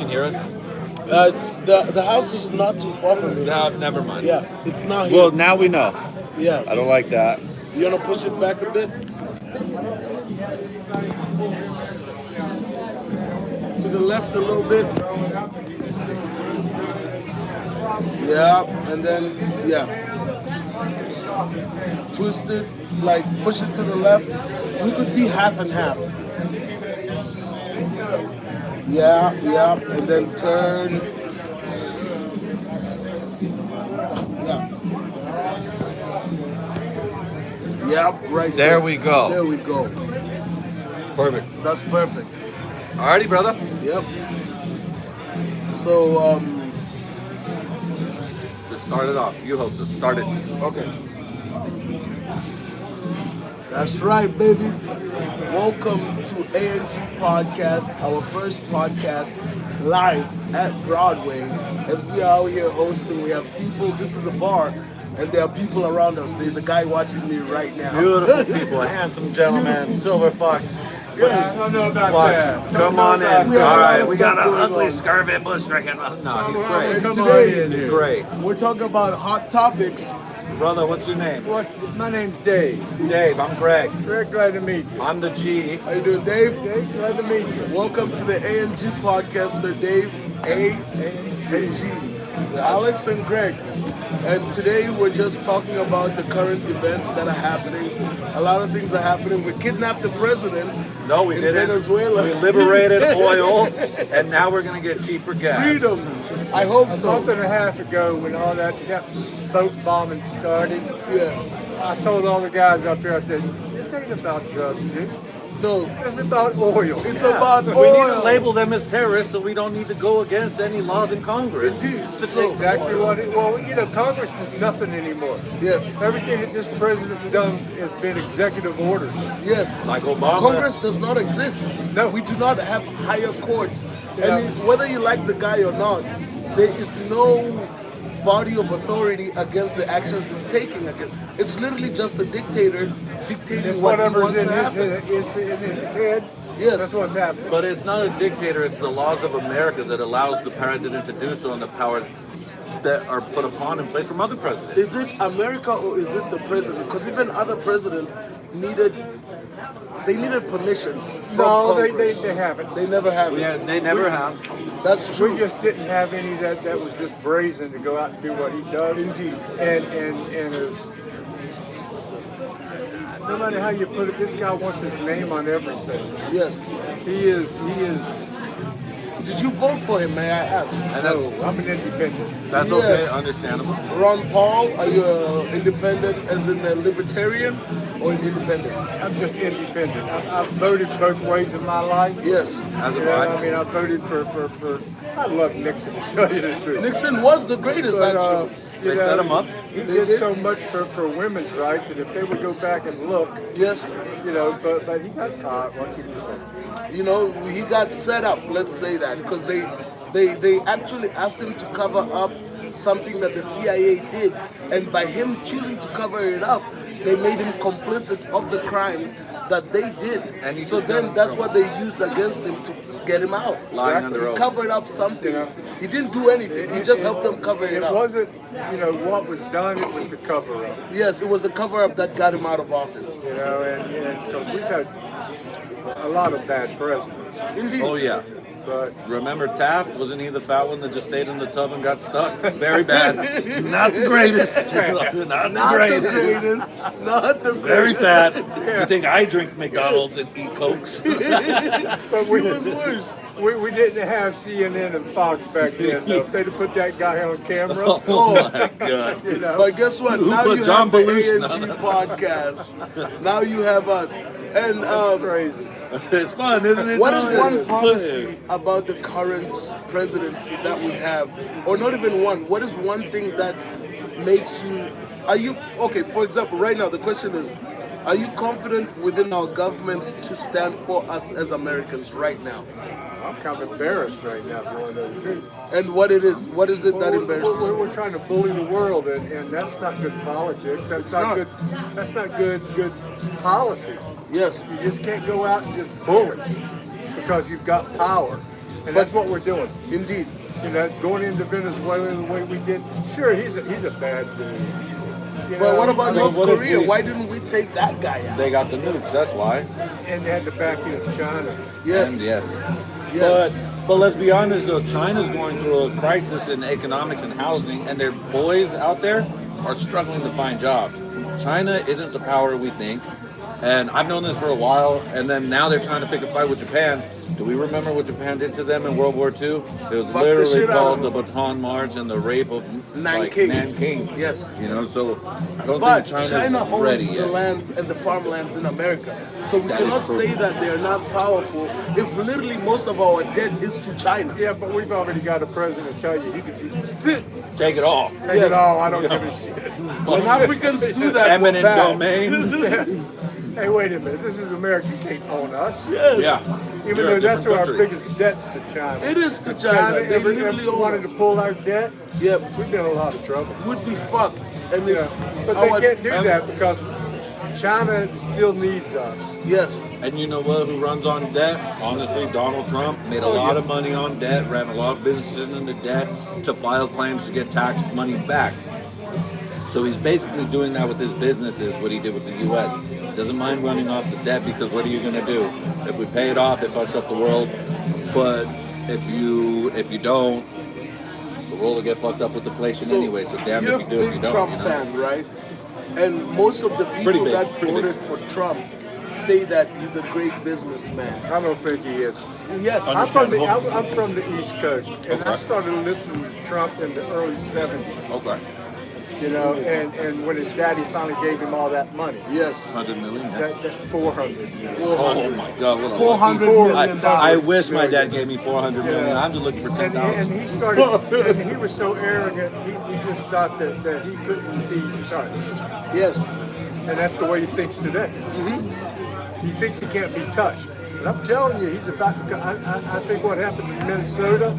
hear us? It's the house is not too far from me. No, never mind. Yeah, it's not here. Well, now we know. Yeah. I don't like that. You wanna push it back a bit? To the left a little bit. Yeah, and then twist it, like push it to the left. We could be half and half. Yeah, and then turn. Yeah. Yep, right There we go. There we go. Perfect. That's perfect. Alrighty, brother. Yep. So, Just start it off. You host us. Start it. okay. That's right, baby. Welcome to ANG Podcast, our first podcast live at Broadway. As we are out here hosting, we have people. This is a bar, and there are people around us. There's a guy watching me right now. Beautiful people, handsome gentleman, silver fox. Yes. I don't know about Fox, that. come on in. We have a lot Alright, of we got stuff an going ugly on. scarvet bush drinking. No, he's great. And Come today- on in He's here. great. We're talking about hot topics. Brother, what's your name? My name's Dave. Dave, I'm Greg. Very glad to meet you. I'm the G. How you doing, Dave? Dave, glad to meet you. Welcome to the ANG Podcast, Sir Dave, A and G. Alex and Greg. And today we're just talking about the current events that are happening. A lot of things are happening. We kidnapped the president No, we in didn't. Venezuela. We liberated oil, and now we're gonna get cheaper gas. Freedom. I hope A so. month and a half ago, when all that boat bombing started, Yeah. I told all the guys up here, I said, this ain't about drugs, dude. No, It's about oil. it's about We need to oil. label them as terrorists so we don't need to go against any laws in Congress. Indeed. To So- take Exactly what it, well, you know, Congress is nothing anymore. Yes, Everything that this president's done has been executive orders. yes. Like Obama. Congress does not exist. No. We do not have higher courts. Yeah. And whether you like the guy or not, there is no body of authority against the actions he's taking. It's literally just a dictator dictating And what he whatever's wants in to his, happen. in his head, Yes. that's what's happening. But it's not a dictator, it's the laws of America that allows the president to do so and the powers that are put upon in place from other presidents. Is it America or is it the president? Because even other presidents needed permission from No, Congress. they haven't. They never have it. Yeah, they never have. That's true. We just didn't have any that was this brazen to go out and do what he does. Indeed. And as no matter how you put it, this guy wants his name on everything. Yes. He is. Did you vote for him, may I ask? And No, I'm an independent. that's Yes. okay, understandable. Ron Paul, are you independent as in a libertarian or an independent? I'm just independent. I've voted both ways in my life. Yes. As You a know, right. I mean, I voted for. I love Nixon, to tell you the truth. Nixon was the greatest, But, actually. you They set him up. He They did did. so much for women's rights, and if they would go back and look, Yes. you know, but he got caught. What can you say? You know, he got set up, let's say that, because they actually asked him to cover up something that the CIA did, and by him choosing to cover it up, they made him complicit of the crimes that they did. And he So just then got in that's trouble. what they used against him to get him out. Lying Exactly. under He oath. covered up something. Yeah. He didn't do anything. He just helped them cover it It up. wasn't, you know, what was done. It was the cover up. Yes, it was the cover up that got him out of office. You know, and because we've had a lot of bad presidents, Indeed. Oh yeah. but Remember Taft? Wasn't he the fat one that just stayed in the tub and got stuck? Very bad. Not the greatest. Not the Not the greatest. greatest. Not the Very greatest. fat. You think I drink McDonald's and eat Cokes? but He was worse. we didn't have CNN and Fox back then. Though. If they'd have put that guy on camera, Oh my God. you know, But guess what? Who Now put you John have the Belushi ANG on? podcast. Now you have us. And crazy. It's fun, isn't it? what is Don? one policy about the current presidency that we have, or not even one? What is one thing that makes you? Are you okay? For example, right now the question is, are you confident within our government to stand for us as Americans right now? I'm kind of embarrassed right now, if you want to know the truth. And what it is? What is it that Well, embarrasses you? we're trying to bully the world, and that's not good politics. That's It's not not. good. That's not good policy. Yes. You just can't go out and just bully because you've got power. And that's what we're doing. Indeed. You know, going into Venezuela the way we did. Sure, he's a bad dude. You But know, what about I mean, North what if Korea? we- Why didn't we take that guy out? They got the nukes, that's why. And they had to back against China. Yes. And yes. Yes. But let's be honest though, China's going through a crisis in economics and housing, and their boys out there are struggling to find jobs. China isn't the power we think, and I've known this for a while, and then now they're trying to pick a fight with Japan. Do we remember what Japan did to them in World War II? It was Fuck the literally shit out called of the them. Baton March and the rape of Nanking. Nanking. Yes. You know, so I don't But think China's China ready owns the yet. lands and the farmlands in America. So we That is cannot true. say that they're not powerful if literally most of our debt is to China. Yeah, but we've already got a president tell you he could do Take it all. take Yes. it all. I don't give a shit. When Africans do that, we're Eminent bad. domain. Hey, wait a minute. This is America. You can't own us. Yes. Yeah. Even You're a though that's different our country. biggest debts to China. It is to China. They ever literally own wanted us. to pull our debt, Yep. we'd be in a lot of trouble. Would be fucked. And Yeah. if But our- they can't do that because China still needs us. Yes. And you know what? Who runs on debt? Honestly, Donald Trump made a lot of money on debt, ran a lot of businesses into debt to file claims to get tax money back. So he's basically doing that with his businesses, what he did with the U.S. Doesn't mind running off the debt because what are you going to do? If we pay it off, it fucks up the world. But if you don't, the world will get fucked up with inflation anyway. So damn you're if you do, a if you big don't. Trump You know? fan, right? And most of the Pretty people big, that pretty voted big. for Trump say that he's a great businessman. I don't think he is. Yes. I'm from the East Coast, and I Okay. started listening to Trump in the early 70s. Okay. You know, and when his daddy finally gave him all that money, Yes. 100 million? Yes. that 400. Oh 400. my God! What a $400 lucky- million. I wish my dad gave me 400 million. Yeah. I'm just looking for And 10,000. he started, and he was so arrogant, he just thought that he couldn't be touched. Yes. And that's the way he thinks today. He thinks he can't be touched. And I'm telling you, he's about to, I think what happened in Minnesota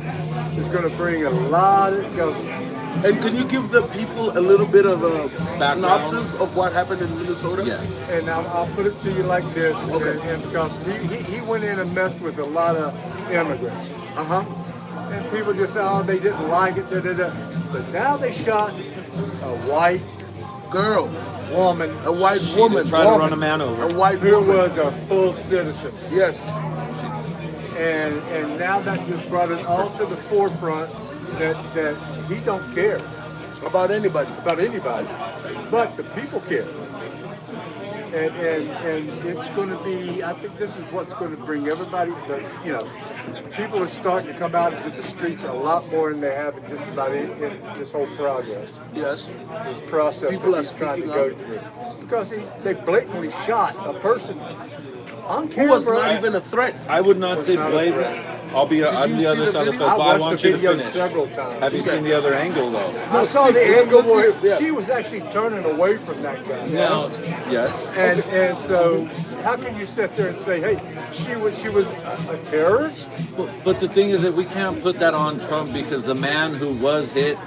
is going to bring a lot of, And can you give the people a little bit of a Background. synopsis of what happened in Minnesota? Yeah. and I'll put it to you like this, Okay. and because he went in and messed with a lot of immigrants. Uh-huh. And people just, they didn't like it, da-da-da. But now they shot a white Girl. woman A white woman. Trying to run a man over. A white who woman. was a full citizen. Yes. And now that just brought it all to the forefront that he don't care About anybody. about anybody, but the people care. And it's going to be, I think this is what's going to bring everybody, people are starting to come out into the streets a lot more than they have in just about in this whole progress, Yes. this process People that are he's trying to speaking go up. through. Because they blatantly shot a person on Who camera. was not even a threat. I would not Was say not a blatant. threat. I'm you the see other the side of the video? fence, I but I watched want the you to video finish. several times. Have you Okay. seen the other angle though? I saw the speak. angle Let's where hear- yeah. she was actually turning away from that guy. Yes. Yes. And so how can you sit there and say, hey, she was a terrorist? But the thing is that we can't put that on Trump because the man who was hit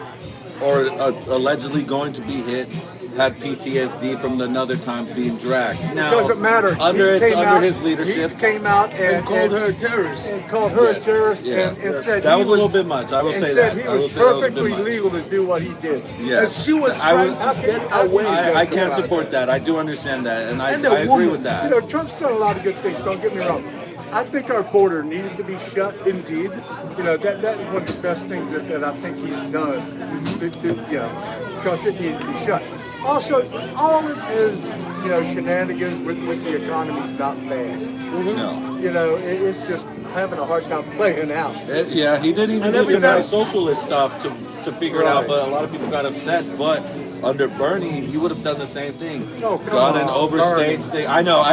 or allegedly going to be hit had PTSD from another time being dragged. Now, Doesn't matter. Under He came out- his leadership. He came out And called her a terrorist. and called her Yes, a terrorist yeah. and Yes. said That he was a little bit much. I will and say said that. he I was will say that was a bit perfectly much. legal to do what he did. Yes. As she was I trying would- to get away. I can't support that. I do understand that, and I And a agree woman. with that. You know, Trump's done a lot of good things, don't get me wrong. I think our border needed to be shut. Indeed. You know, that is one of the best things that I think he's done because it needed to be shut. Also, all of his, shenanigans with the economy is not bad. No. You know, it's just having a hard time playing out. Yeah, he didn't even And do every some time- socialist stuff to figure it out, Right. but a lot of people got upset. But under Bernie, he would have done the same thing. Oh, come Got an on, overstate Bernie. state. I know,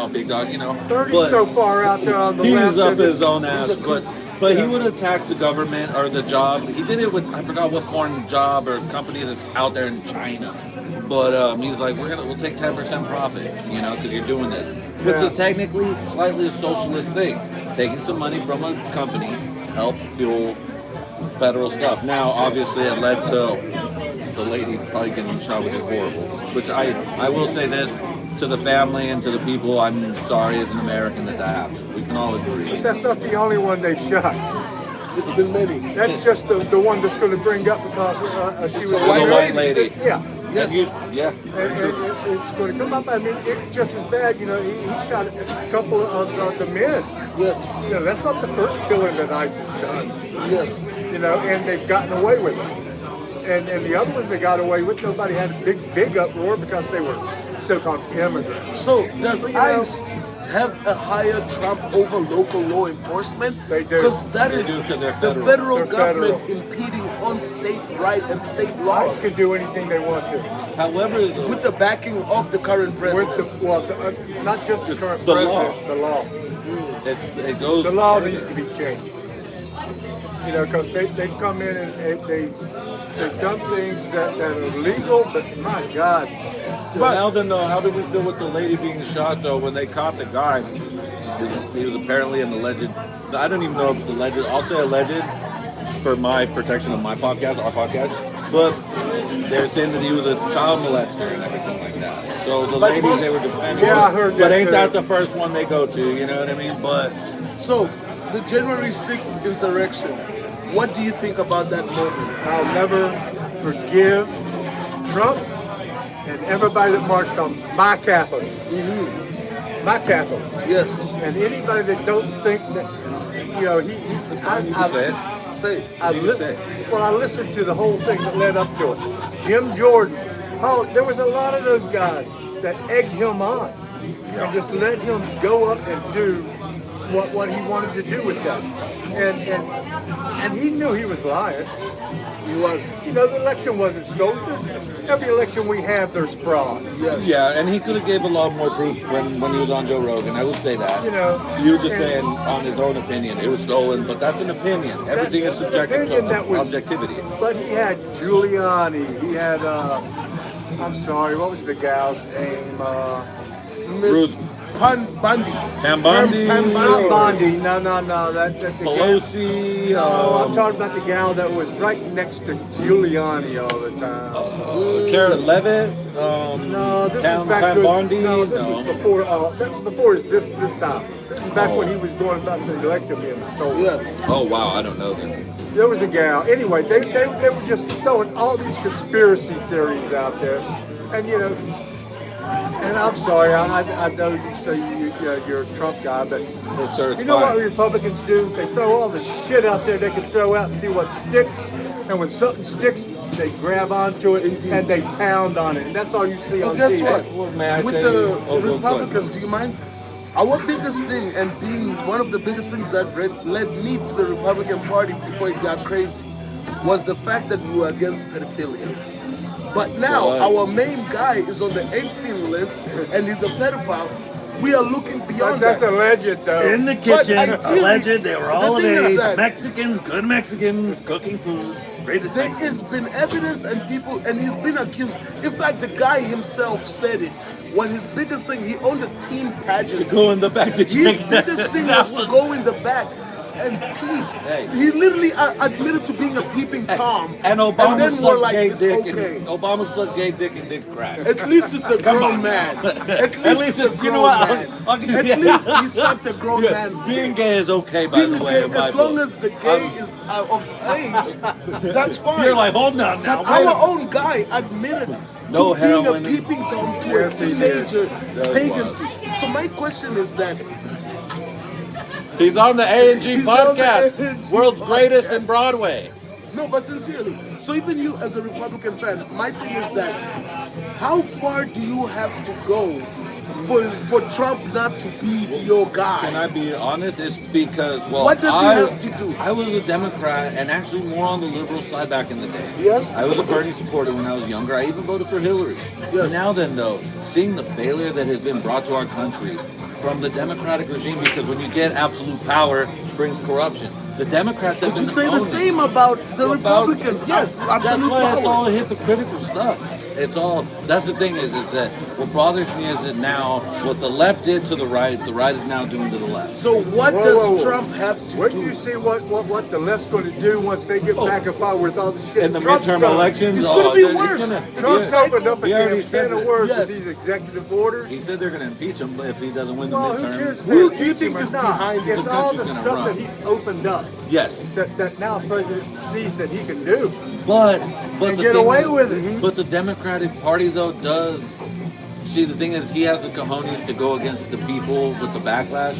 big dog. You know, Bernie's but so far out there on the he's left. up that his own ass. he's a But he would have taxed the government or the job. He did it with I forgot what foreign job or company that's out there in China. But he's like, we'll take 10% profit, because you're doing this, which Yeah. is technically slightly a socialist thing, taking some money from a company, help fuel federal stuff. Now, obviously, it led to the lady probably getting shot, which is horrible. Which I will say this: to the family and to the people, I'm sorry as an American that happened. We can all agree. But that's not the only one they shot. It's been many. That's just the one that's going to bring up because she was a The white white lady. Yeah. Yes. Yeah. And it's going to come up. I mean, it's just as bad. You know, he shot a couple of the men. Yes. You know, that's not the first killing that ISIS done. Yes. You know, and they've gotten away with it. And the other ones they got away with, nobody had a big uproar because they were so-called immigrants. So does ICE have a higher trump over local law enforcement? They do. Because that They is do, 'cause they're the federal. federal They're government federal. impeding on state right and state laws ICE can do anything they want to. However, with the backing of the current president. Not just the current the president, law. the law. it goes. The law needs to be changed. You know, because they've come in and they've done things that are legal, but my God. But now then, though, how did we feel with the lady being shot, though, when they caught the guy? He was apparently an alleged. I don't even know if it's alleged. I'll say alleged for my protection of my podcast, our podcast. But they're saying that he was a child molester and everything like that. So the But ladies most- they were defending. Yeah, I heard But that ain't too. that the first one they go to? You know what I mean? But So the January 6th insurrection, what do you think about that moment? I'll never forgive Trump and everybody that marched on my capital. My capital. Yes. And anybody that don't think that, you know, you can say it. Say it. You can say it. Well, I listened to the whole thing that led up to it. Jim Jordan. Oh, there was a lot of those guys that egged him on and just let him go up and do what he wanted to do with that. And he knew he was lying. He was. You know, the election wasn't stolen. Every election we have, there's fraud. Yes. Yeah, and he could have gave a lot more proof when he was on Joe Rogan. I would say that. You know, You were just and- saying on his own opinion it was stolen, but that's an opinion. Everything is That's an subjective opinion to that was- objectivity. But he had Giuliani. He had, I'm sorry, what was the gal's name? Miss Bundy. Pam Bondi, Pam Not Bondi. No. That the Pelosi. No, I'm talking about the gal that was right next to Giuliani all the time. Karen Levitt. No, this Pam, was back Pam to, Bondi. No, this was before. That was before this time. This is back when he was going about the election being stolen. Yeah. Oh wow, I don't know that. There was a gal. Anyway, they were just throwing all these conspiracy theories out there, and you know. And I'm sorry, I know you say you're a Trump guy, but Sir, it's you know what fine. Republicans do? They throw all the shit out there they can throw out and see what sticks. And when something sticks, they grab onto it and they pound on it. And that's all you see Well, on guess TV. what? Well, may I With say- the oh, go ahead. Republicans, do you mind? Our biggest thing, and being one of the biggest things that led me to the Republican Party before it got crazy, was the fact that we were against pedophilia. But now Right. our main guy is on the Epstein list, and he's a pedophile. We are looking But beyond that's that. alleged, though. In the kitchen, ideally, alleged they were all of the thing is age, that- Mexicans, good Mexicans, cooking food, greatest There Mexicans. has been evidence and people, and he's been accused. In fact, the guy himself said it. When his biggest thing, he owned a teen pageant. To go in the back to His check that. biggest thing was to go in the back and peep. Hey. He literally admitted to being a peeping Tom. And Obama then we're sucked like, gay it's dick. okay. And Obama sucked gay dick and did crack. At least it's a grown man. At least it's a you grown know what? man. I'll give you At that. least he sucked a grown Yeah, man's being dick. gay is okay, by Being the way. gay, in my as long book. as the gay is of age, that's fine. You're like, hold on now, But wait a our own guy admitted No to being a heroin. peeping Tom to Yes, a he did. teenager That pagancy. So my question is that He's on the A&G He's on the podcast. A&G World's greatest podcast. in Broadway. no, but sincerely. So even you as a Republican fan, my thing is that how far do you have to go for Trump not to be your guy? Can I be honest? It's because, well, What does he have to do? I was a Democrat and actually more on the liberal side back in the day. Yes. I was a Bernie supporter when I was younger. I even voted for Hillary. Yes. Now then, though, seeing the failure that has been brought to our country from the Democratic regime, because when you get absolute power, brings corruption. The Democrats have Would you been say the owning- same about the about- Republicans? Yes, Absolute that's why it's all power. hypocritical stuff. it's all. That's the thing is that what bothers me is that now what the left did to the right is now doing to the left. So what Whoa, does whoa, whoa. Trump have to Wait do? till you see what the left's going to do once they get Oh. back in power with all the shit. In the Trump's midterm done. elections, It's gonna be they're worse. gonna- It's Trump's a cycle. opened up a He already damn said can of that. worms Yes. with these executive orders. He said they're going to impeach him if he doesn't win the Well, midterm. who cares? Who if do you they think impeach is him or not? behind it? It's The all the country's stuff gonna that run. he's opened up Yes, that now President sees that he can do. but And the get thing away is- with it. But the Democratic Party though does. See, the thing is, he has the cojones to go against the people with the backlash.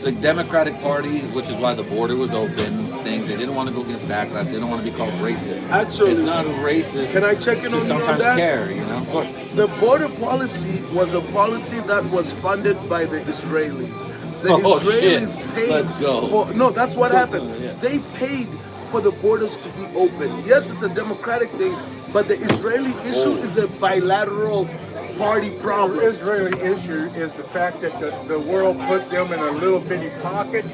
The Democratic Party, which is why the border was open, things they didn't want to go against backlash. They don't want to be called racist. Actually, it's not racist. can I check in to on you on sometimes that? care, you know. But The border policy was a policy that was funded by the Israelis. The Oh, Israelis shit. paid Let's go. for no, that's what happened. Yeah. They paid for the borders to be open. Yes, it's a democratic thing, but the Israeli issue is a bilateral party The problem. Israeli issue is the fact that the world put them in a little bitty pocket,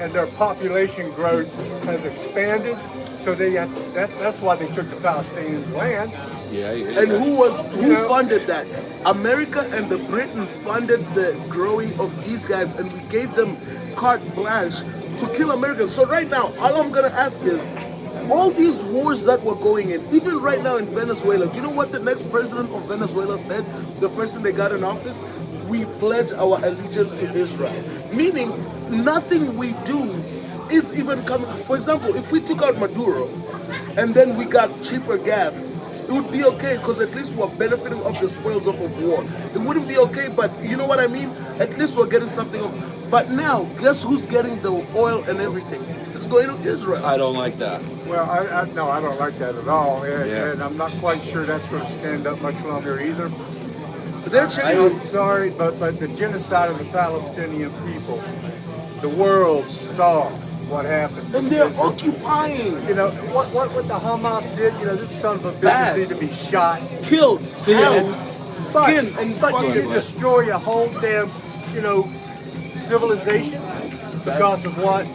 and their population growth has expanded. So that's why they took the Palestinians' land. yeah, And who know- funded that? America and the Britain funded the growing of these guys, and we gave them carte blanche to kill Americans. So right now, all I'm gonna ask is, all these wars that were going in, even right now in Venezuela, do you know what the next president of Venezuela said? The first thing they got in office, we pledge our allegiance to Israel. Meaning, nothing we do is even coming. For example, if we took out Maduro, and then we got cheaper gas, it would be okay because at least we're benefiting of the spoils of a war. It wouldn't be okay, but you know what I mean? At least we're getting something of. But now, guess who's getting the oil and everything? It's going to Israel. I don't like that. Well, no, I don't like that at all, Yeah. and I'm not quite sure that's going to stand up much longer either. They're changing. I'm sorry, but the genocide of the Palestinian people, the world saw what happened. And they're occupying, You know what the Hamas did. You know, this son of a bitch Bad. need to be shot. killed, See, held, But, skin, and but you fucking. can destroy a whole damn, civilization because of what,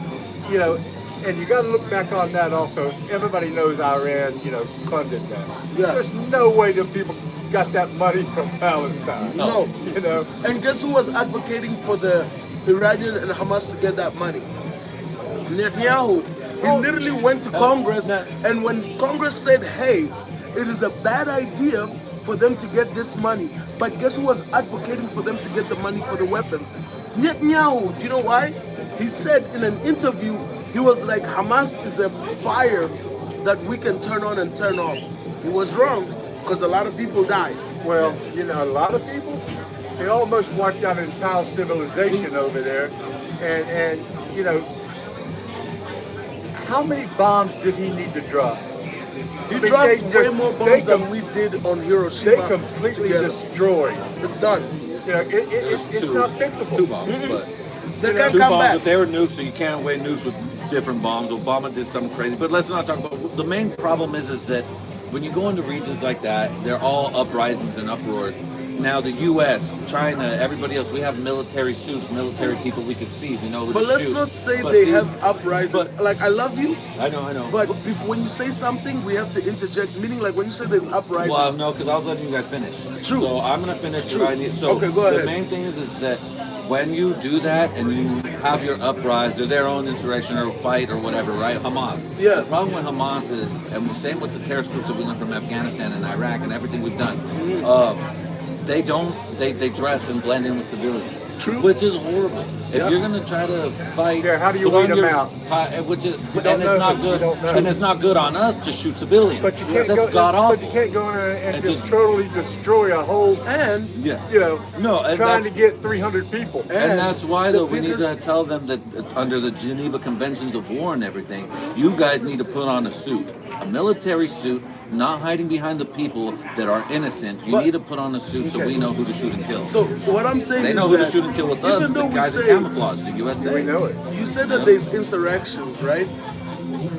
and you got to look back on that also. Everybody knows Iran, funded that. Yeah. There's no way that people got that money from Palestine. No. You know, And guess who was advocating for the Iranian and Hamas to get that money? Netanyahu. He literally went to Congress, and when Congress said, hey, it is a bad idea for them to get this money, but guess who was advocating for them to get the money for the weapons? Netanyahu. Do you know why? He said in an interview, he was like, Hamas is a fire that we can turn on and turn off. He was wrong, because a lot of people died. well, a lot of people, they almost wiped out an entire civilization over there, and how many bombs did he need to drop? He I mean, dropped they way just- more they bombs com- than we did on They Hiroshima completely together. destroyed. It's done. It's not fixable. Two bombs, but They You know, can't two come bombs. back. But they were nukes, so you can't weigh nukes with different bombs. Obama did something crazy, but let's not talk about. The main problem is that when you go into regions like that, they're all uprisings and uproars. Now the U.S., China, everybody else, we have military suits, military people we can see. We know who But to let's shoot. not say But they these- have uprisings. but- Like, I love you, I know. but when you say something, we have to interject. Meaning, like, when you say there's uprisings, Well, no, because I was letting you guys finish. True. So I'm gonna finish. True. What I need. So Okay, go ahead. The main thing is that when you do that and you have your uprise or their own insurrection or fight or whatever, right? Hamas. Yeah. The problem with Hamas is, and same with the terrorist groups that we learned from Afghanistan and Iraq and everything we've done. They don't. They dress and blend in with civilians. True. Which is horrible. If Yeah. you're gonna try to fight, Yeah, how do you put on weed 'em your- out? Which is, We and don't it's know. not We good. don't know. And it's not good on us to shoot civilians. But you can't That's go. god awful. But you can't go in there and And just just- totally destroy a whole. and Yeah. No, and trying to that's- get 300 people. And that's why, the though, we need to biggest- tell them that under the Geneva Conventions of War and everything, you guys need to put on a suit, a military suit, not hiding behind the people that are innocent. You But- need to put on a suit so Okay. we know who to shoot and kill. so what I'm saying They is know who that to shoot and kill with us, even the though we guys in say camouflage, the USA. We know it. you said that there's insurrections, right?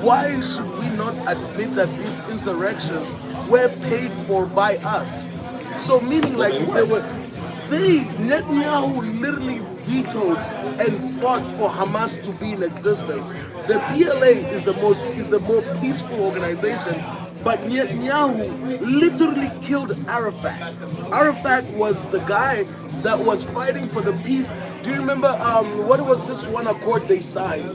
Why should we not admit that these insurrections were paid for by us? So meaning like Netanyahu literally vetoed and fought for Hamas to be in existence. The PLA is the more peaceful organization But Netanyahu literally killed Arafat. Arafat was the guy that was fighting for the peace. Do you remember what was this one accord they signed?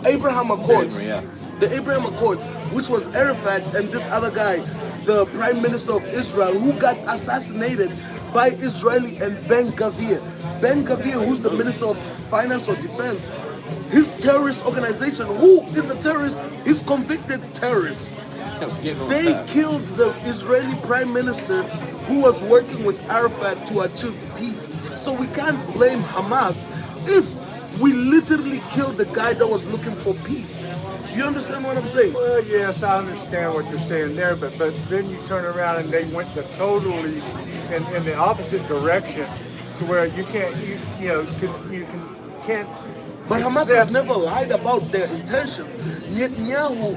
Abraham Accords. Yeah. The Abraham Accords, which was Arafat and this other guy, the Prime Minister of Israel, who got assassinated by Israeli and Ben Gavir. Ben Gavir, who's the Minister of Finance or Defense, his terrorist organization, who is a terrorist, is convicted terrorist. They killed the Israeli Prime Minister who was working with Arafat to achieve peace. So we can't blame Hamas if we literally killed the guy that was looking for peace. You understand what I'm saying? Well, yes, I understand what you're saying there, but then you turn around and they went the totally in the opposite direction, to where you can't can't. But Hamas has never lied about their intentions. Netanyahu,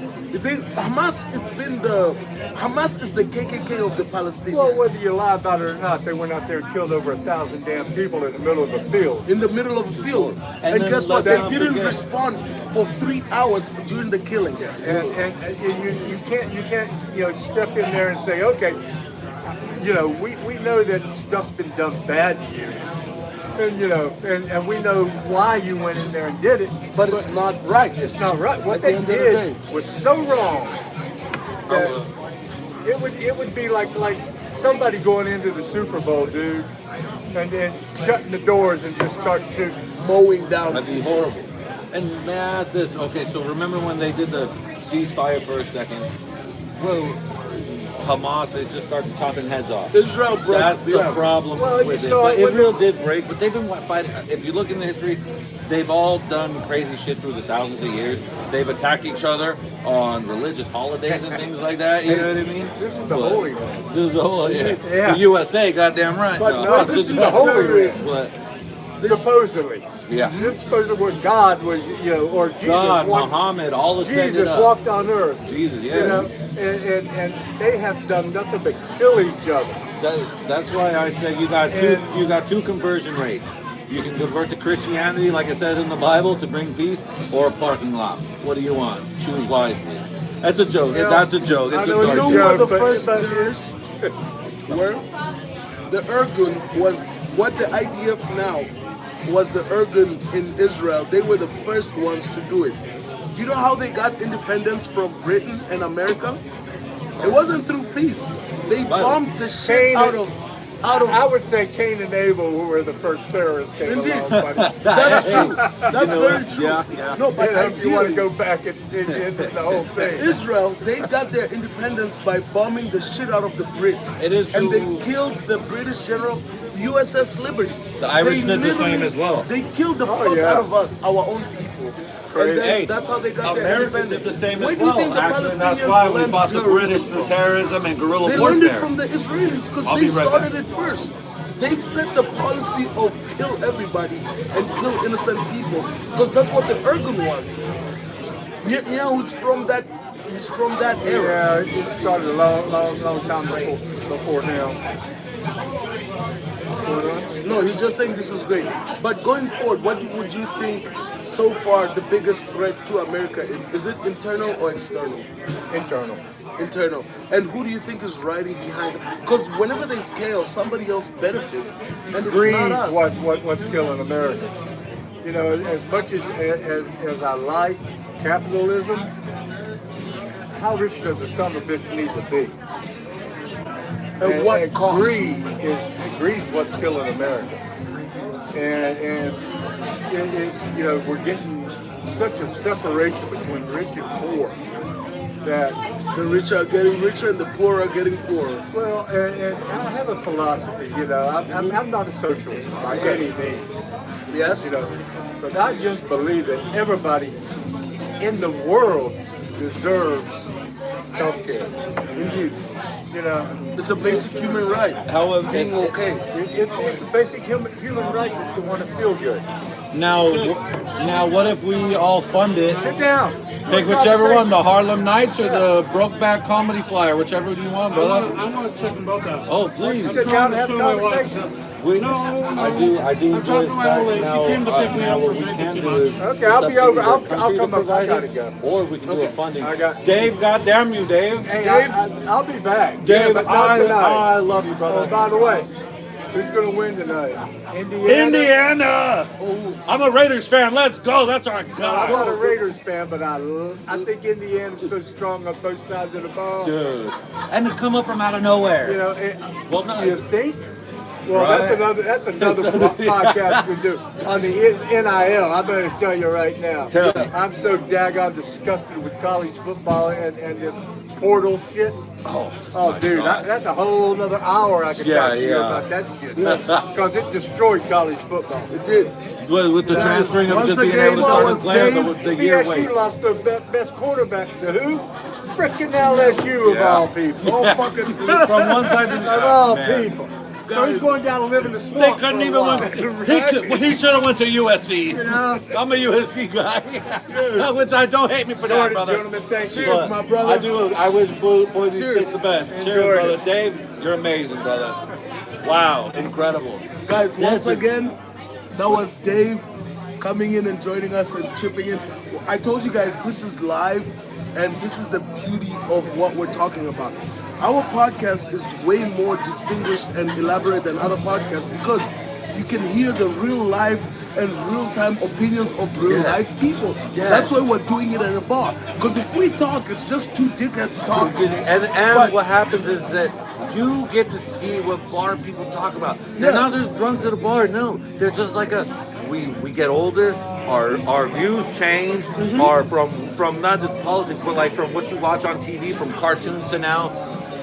Hamas is the KKK of the Palestinians. Well, whether you lie about it or not, they went out there and killed over 1,000 damn people in the middle of the field. In the middle of the field. And then guess what? They let's didn't forget- respond for 3 hours during the killing. And you can't step in there and say, okay, we know that stuff's been done bad to you. And and we know why you went in there and did it. But it's not right. It's not right. What At the they end of the did day. was so wrong that it would be like somebody going into the Super Bowl, dude, and then shutting the doors and just start shooting. Mowing down. That'd be horrible. And may I ask this? Okay, so remember when they did the ceasefire for a second? Well, Hamas is just started chopping heads off. Israel broke. That's the problem Well, with you it. saw But it with Israel did break, but they've been fighting. If you look in the history, they've all done crazy shit through the thousands of years. They've attacked each other on religious holidays and things like that. You know what I mean? This is the But- Holy Land. This is the whole, yeah. Yeah. The USA, goddamn right. But no, this is the Holy terrorists. But, Supposedly. yeah. This is supposedly where God was, or Jesus God, walked, Muhammad, all ascended Jesus up. walked on earth. Jesus, yeah. You know, and they have done nothing but kill each other. That's why I said you got two conversion rates. You can convert to Christianity, like it says in the Bible, to bring peace, or a parking lot. What do you want? Choose wisely. That's a joke. Yeah. That's a joke. I It's a know dark it's You a know joke. who were the but- first but- terrorists were? The Irgun was what the IDF now was the Irgun in Israel. They were the first ones to do it. Do you know how they got independence from Britain and America? It wasn't through peace. They bombed the shit out of I would say Cain and Abel were the first terrorists came Indeed. along. But That's true. That's You know very what? true. Yeah. No, but if you want to ideally, go back into the whole thing. Israel, they got their independence by bombing the shit out of the Brits. It is And they true. killed the British general USS Liberty. The Irish They did the same literally- as well. They killed the Oh, fuck yeah. out of us, our own people. Crazy. And then Hey, that's how they got their America did independence. the same Where as do you well. think the Actually, that's Palestinians why we learned fought the British terrorism through from? terrorism and guerrilla They learned it warfare. from the Israelis because I'll they be right started back. it first. They set the policy of kill everybody and kill innocent people because that's what the Irgun was. Netanyahu's from that. He's from that era. Yeah, it started a long time before now. No, he's just saying this is great. But going forward, what would you think so far the biggest threat to America is? Is it internal or external? Internal. Internal. And who do you think is riding behind it? Because whenever there's chaos, somebody else benefits, and it's Greed's not us. what's killing America. You know, as much as I like capitalism, how rich does a son of a bitch need to be? And what cost? Greed's what's killing America. And it's we're getting such a separation between rich and poor that The rich are getting richer and the poor are getting poorer. well, and I have a philosophy. I'm not a socialist by any means. Yes? But I just believe that everybody in the world deserves health care. Indeed. It's a basic human right. However, Being okay. It's a basic human right to want to feel good. now, what if we all fund it? Sit down. Pick whichever one, the Harlem Nights or the Brokeback Comedy Flyer, whichever you want, brother. I want to check them both out. Oh, please. Sit down and have a conversation. I do I'm enjoy talking to my old lady. now. She came to pick me Now up what from we Lincoln can too do much. is Okay, it's I'll up be to over. either I'll country to come up. I provide gotta it, go. or we can do a funding. I got- Dave, goddamn you, Dave. Hey, Dave? I'll be back. Dave, but not tonight. I love you, Oh, brother. by the way, who's gonna win tonight? Indiana. Indiana! Oh, I'm a Raiders fan. Let's go. That's our Well, I'm guy. not a Raiders fan, but I think Indiana's so strong on both sides of the ball. Dude. And to come up from out of nowhere. You know, Well, no. you think? Well, Right. that's another podcast we do on the NIL. I'm going to tell you right now. Tell me. I'm so daggone disgusted with college football and this portal shit. Oh, Oh, my dude, God. that's a whole other hour I could talk to you yeah. about that shit. Because it destroyed college football. it did. With the Guys, transferring of once just being again, able to that start was players Dave. the year wait. BSU lost their best quarterback to who? Frickin' LSU of Yeah. all people. Oh, fucking. From one side to the Of other. all man. people. So he's going down to live in the They swamp. couldn't for a even while. win. He should have went to USC. You know? I'm a USC guy. Which I don't hate me for that, Ladies and brother. gentlemen, thank you. Cheers, my brother. I wish Boise Cheers. State the best. Enjoyed Cheers, brother. it. Dave, you're amazing, brother. Wow, incredible. Guys, once Yes, again, that was Dave coming in and joining us and chipping in. I told you guys this is live, and this is the beauty of what we're talking about. Our podcast is way more distinguished and elaborate than other podcasts because you can hear the real life and real-time opinions of real-life people. Yes. That's why we're doing it at a bar. Because if we talk, it's just two dickheads talking. And But- what happens is that you get to see what bar people talk about. They're Yeah. not just drunks at a bar. No, they're just like us. We get older. Our views change. Mm-hmm. Are from not just politics, but like from what you watch on TV, from cartoons to now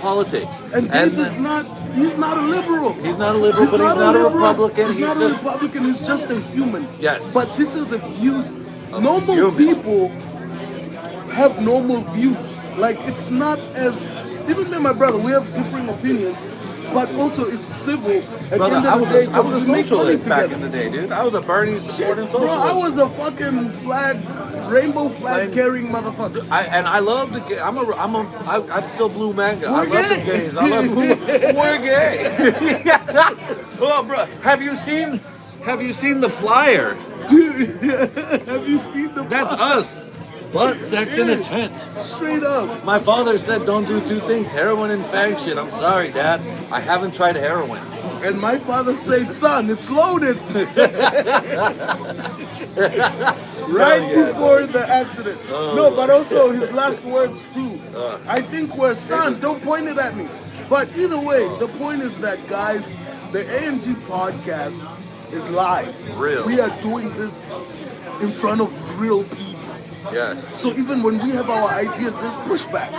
politics. And Dave is he's not a liberal. He's not a liberal, but he's not a Republican. He's not a Republican, he's just a human. Yes. But this is the views. Normal human. people have normal views. Like, it's not as, even me and my brother, we have differing opinions, but also it's civil. At Brother, the I end of the day, was a we make money socialist back in together. the day, dude. I was a Bernie supporting Bro, socialist. I was a fucking rainbow flag carrying motherfucker. I love the gay. I'm still blue manga. I We're love the gay. gays. I love we're gay. Well, bro, have you seen the flyer? Dude, have you seen the That's us. Butt sex in a tent. Straight up. My father said don't do two things, heroin and fag shit. I'm sorry, Dad. I haven't tried heroin. And my father said, son, it's loaded. Right before the accident. No, but also his last words too. I think we're son, don't point it at me. But either way, the point is that, guys, the ANG podcast is live. Real. We are doing this in front of real people. Yes. So even when we have our ideas, there's pushback.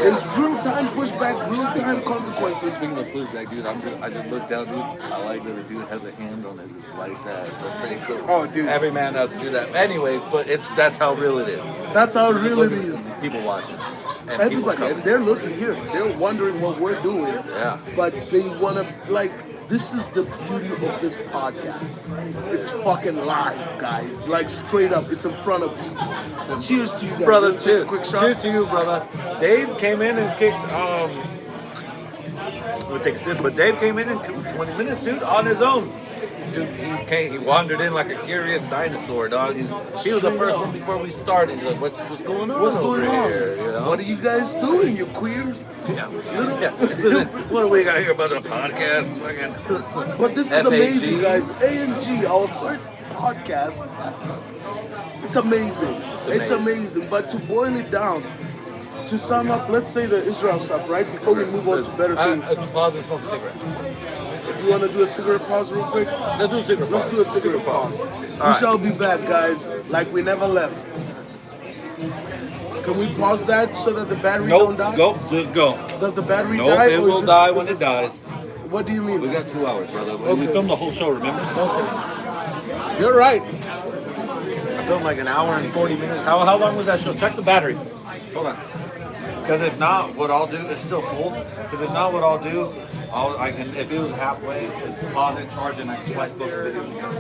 There's real-time pushback, real-time consequences. Speaking of pushback, dude, I just looked down, dude. I like that the dude has a hand on his wife's ass. That's pretty cool. Oh, dude. Every man has to do that. Anyways, but that's how real it is. That's how real it is. People watching. And Everybody, people and they're looking here. They're wondering what we're doing. Yeah. But they want to, like, this is the beauty of this podcast. It's fucking live, guys. Like, straight up. It's in front of people. Cheers to you guys. Brother, You wanna take cheers. a quick shot? Cheers to you, brother. Dave came in and kicked, we'll take a sip, but Dave came in and kicked 20 minutes, dude, on his own. Dude, he wandered in like a curious dinosaur, dog. He was the first one before we started. He's like, what's going on? What's going over on? here? You know? What are you guys doing, you queers? Yeah. Listen, what do we got here about a podcast? Fucking But this is FAG. amazing, guys. ANG, our third podcast. It's amazing. It's amazing. But to boil it down, to sum up, let's say the Israel stuff, right? Before we move on to better things. Pause and smoke a cigarette. You want to do a cigarette pause real quick? Let's do a cigarette Let's pause. do a cigarette pause. We right. shall be back, guys, like we never left. Can we pause that so that the battery don't die? Just go. Does the battery Nope, die? it or will is die when it dies. What do you mean? We got 2 hours, brother. Okay. We filmed the whole show, remember? Okay. You're right. I filmed like an hour and 40 minutes. How long was that show? Check the battery. Hold on. Because if not, what I'll do, it's still full. Because if not, what I'll do, I can, if it was halfway, just pause it, charge it, and I can splice both the videos together.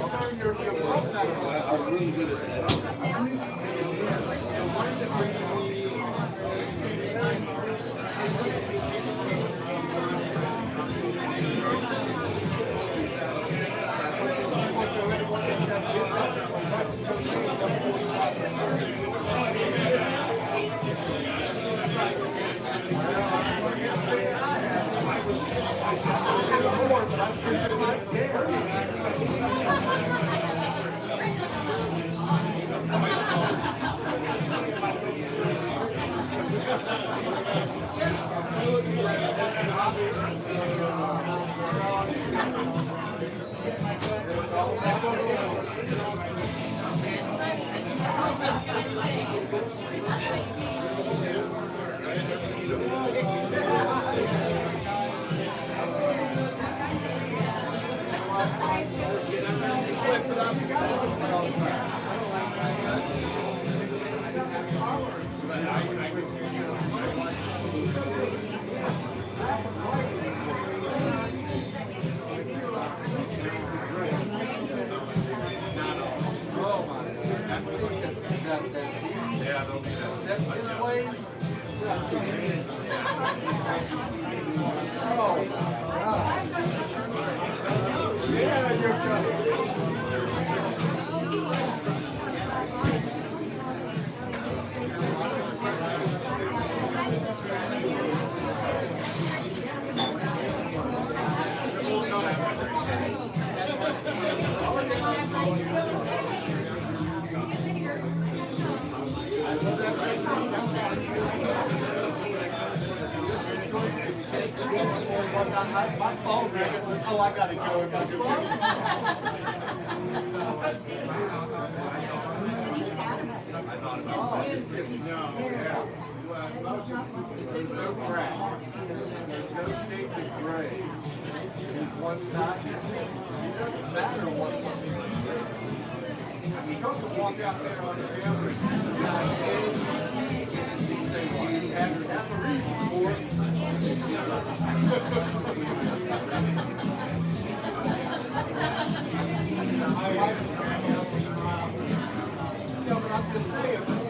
My phone rang. Oh, I gotta go. I gotta go. No crack. No shades of gray. One side. It doesn't matter what one. You don't walk out there on the average. That's the reason for it. I'm just saying.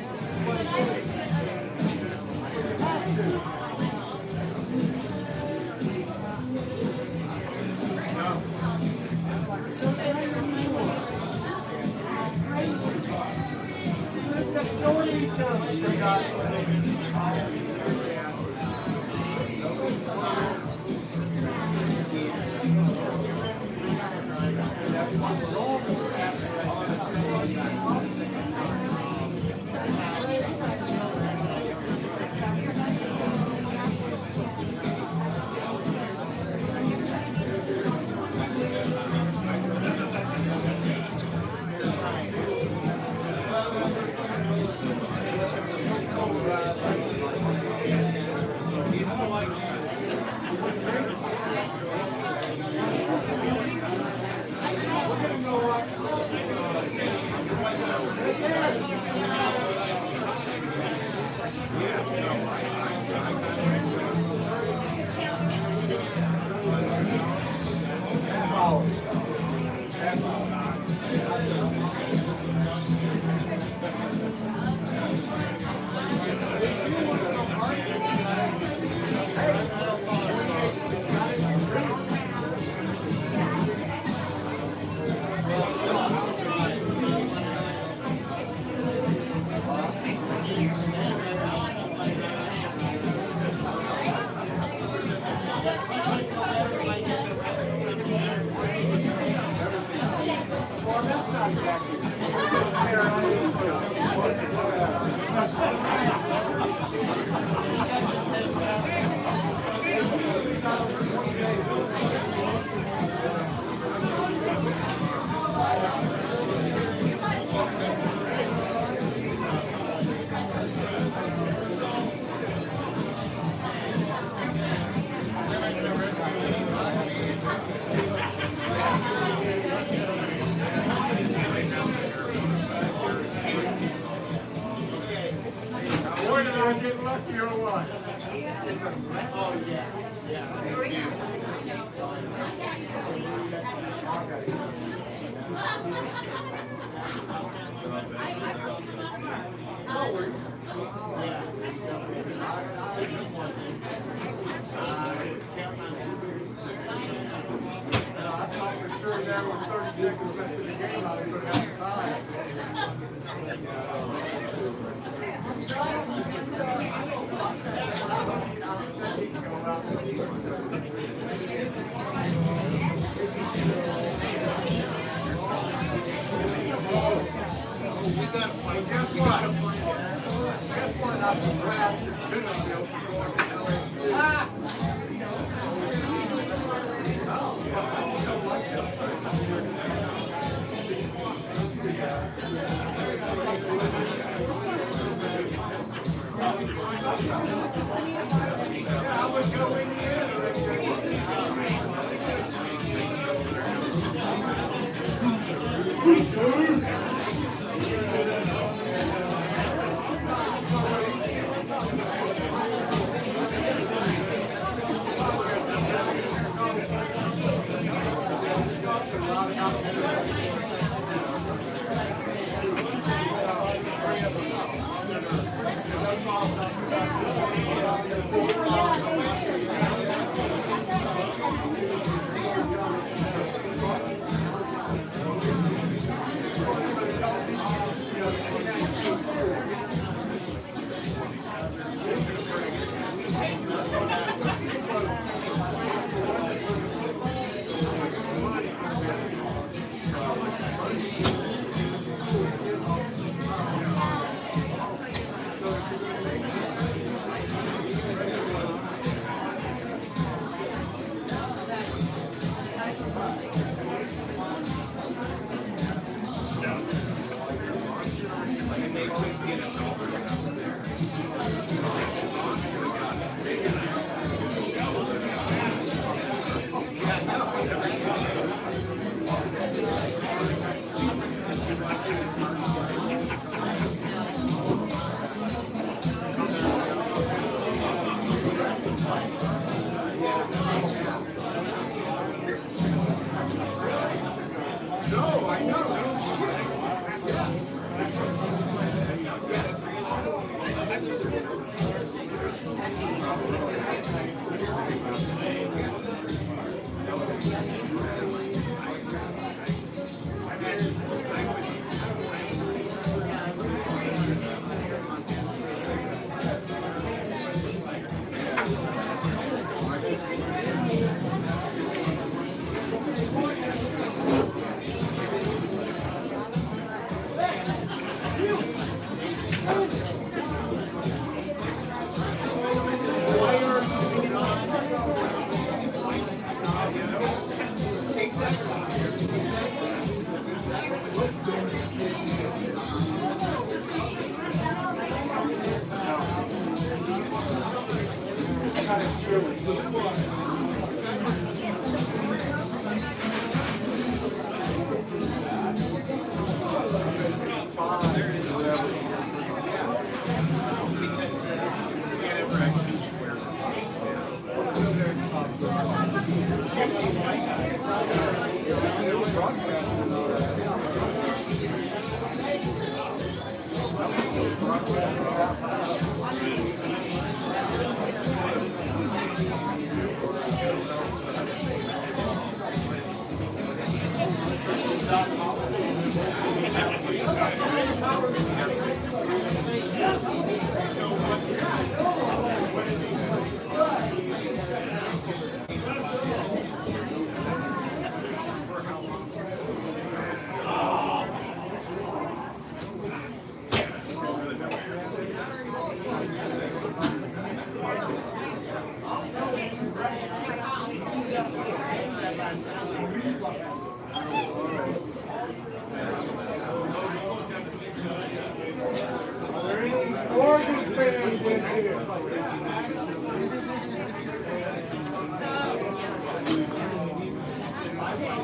Oregon fans in here.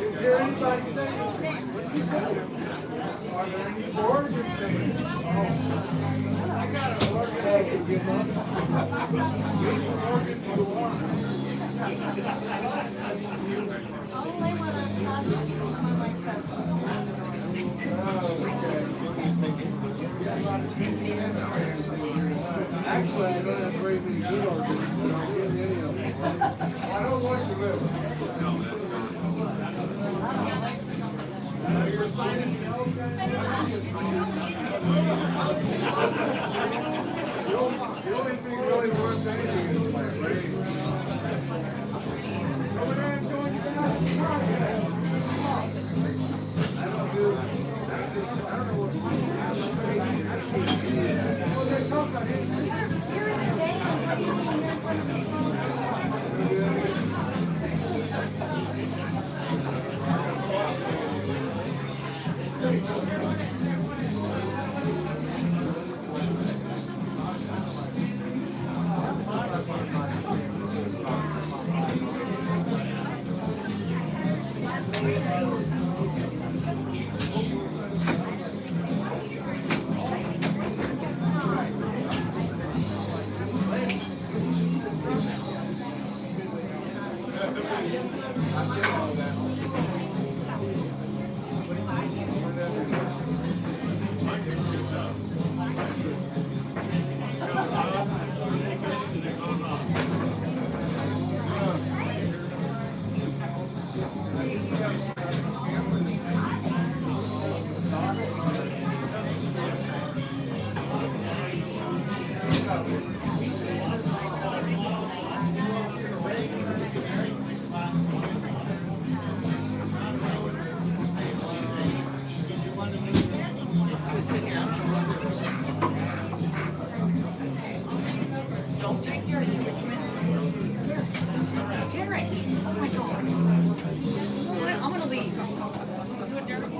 Is there anybody saying? Are there any Oregon fans? I got an Oregon fan to give up. Oregon for the one. Actually, I don't have very many good arguments, but I'll get any of them. I don't want to live. Your sinus smells kind the only thing really worth anything is my brain. Over there and doing your podcast. I don't know what Derek, oh my God. You know what? I'm gonna leave. Do it, Derek.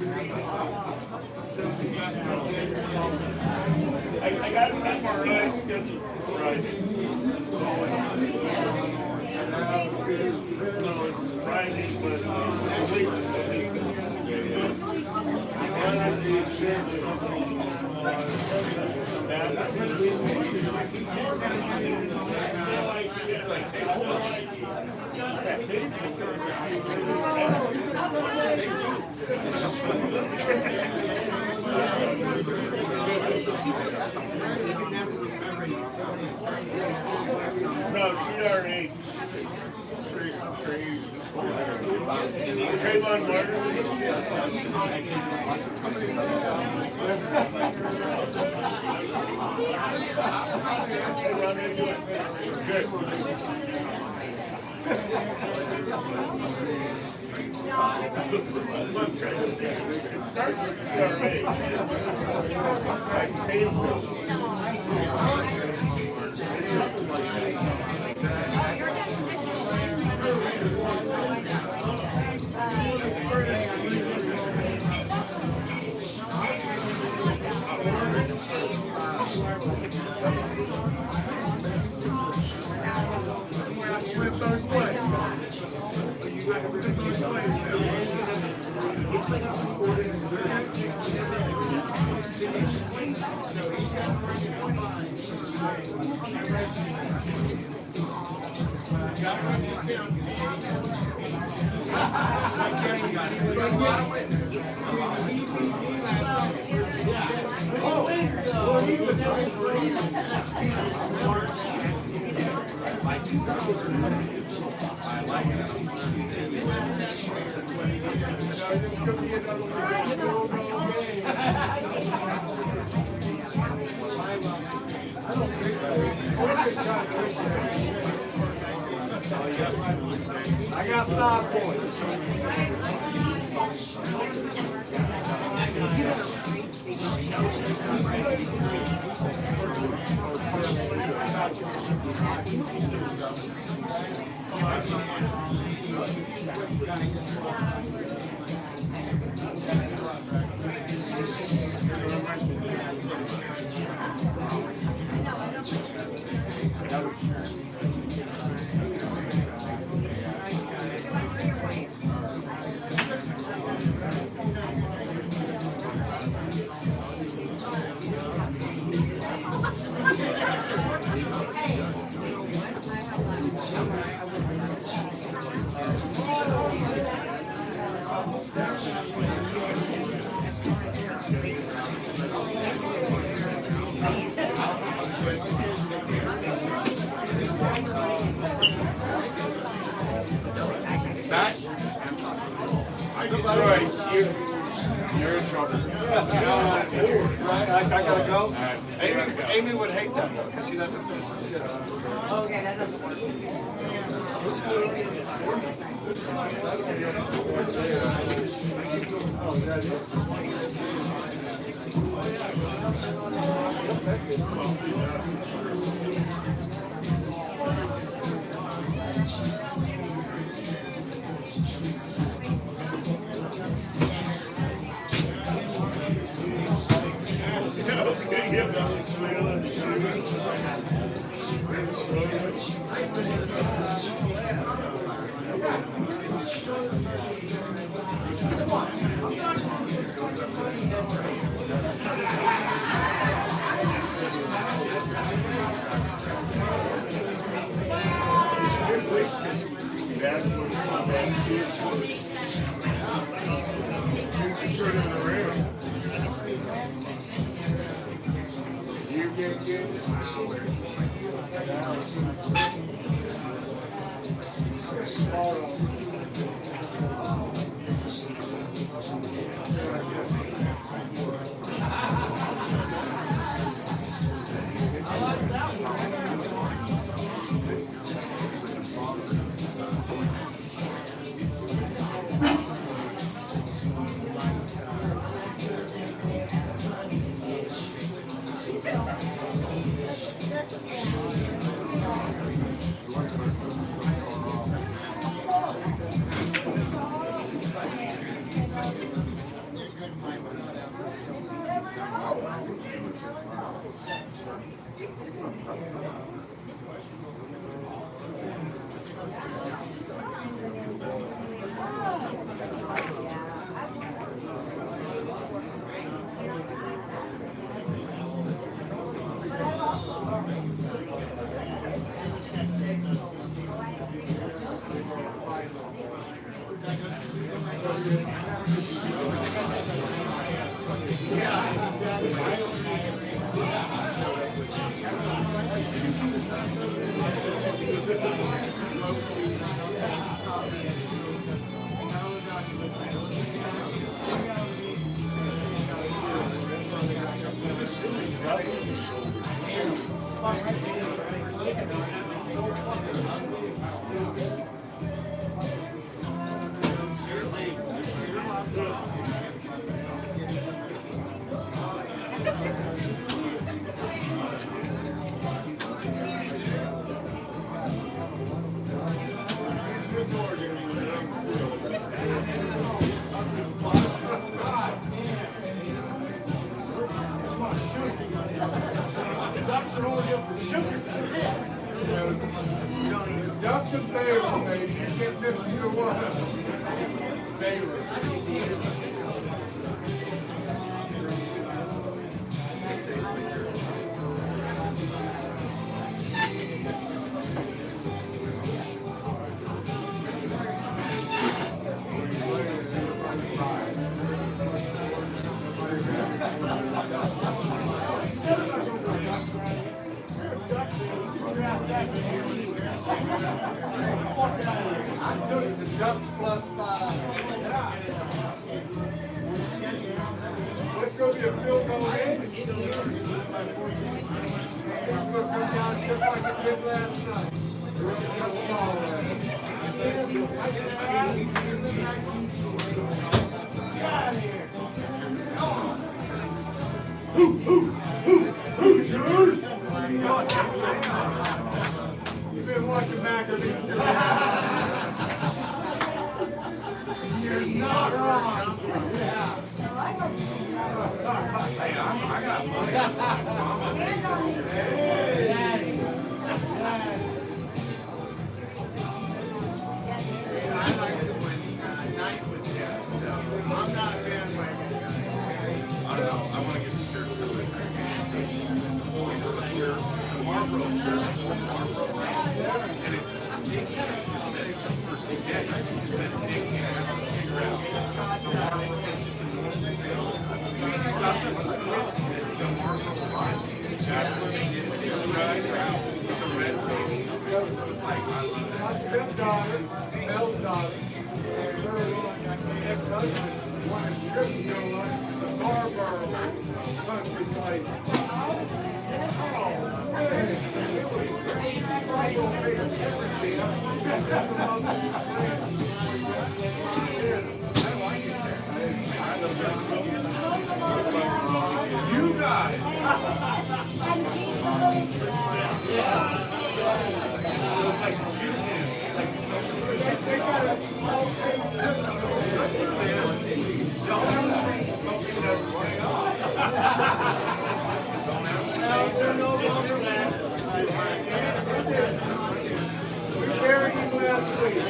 I got an MRI scheduled for Friday. No, it's Friday, but a week. One of the insurance companies, no, TRA. Trayvon It starts with I got 5 points. You're in trouble. Right, I gotta go. Amy would hate that though, because she doesn't finish the shit. Okay, that doesn't work. Ducks and bears, baby. You can't miss either one. Bears. Ducks plus 5. Let's go get a field goal in. It's going to come down just like it did last night. Just small Who's yours? You've been watching Maccabee. You're not wrong. I got Daddy. I like to win night with you, so I'm not a bandwagon guy. I don't know. I want to get the shirt to it. Marlboro shirt. And it's sick. It says sick. That's what they did with the red baby. So it's like, I love that. My stepdaughter, Mel's daughter, and her ex-husband wanted to trip to go on the Marlboro country place. You got it. They got a small they're no longer we buried him last week.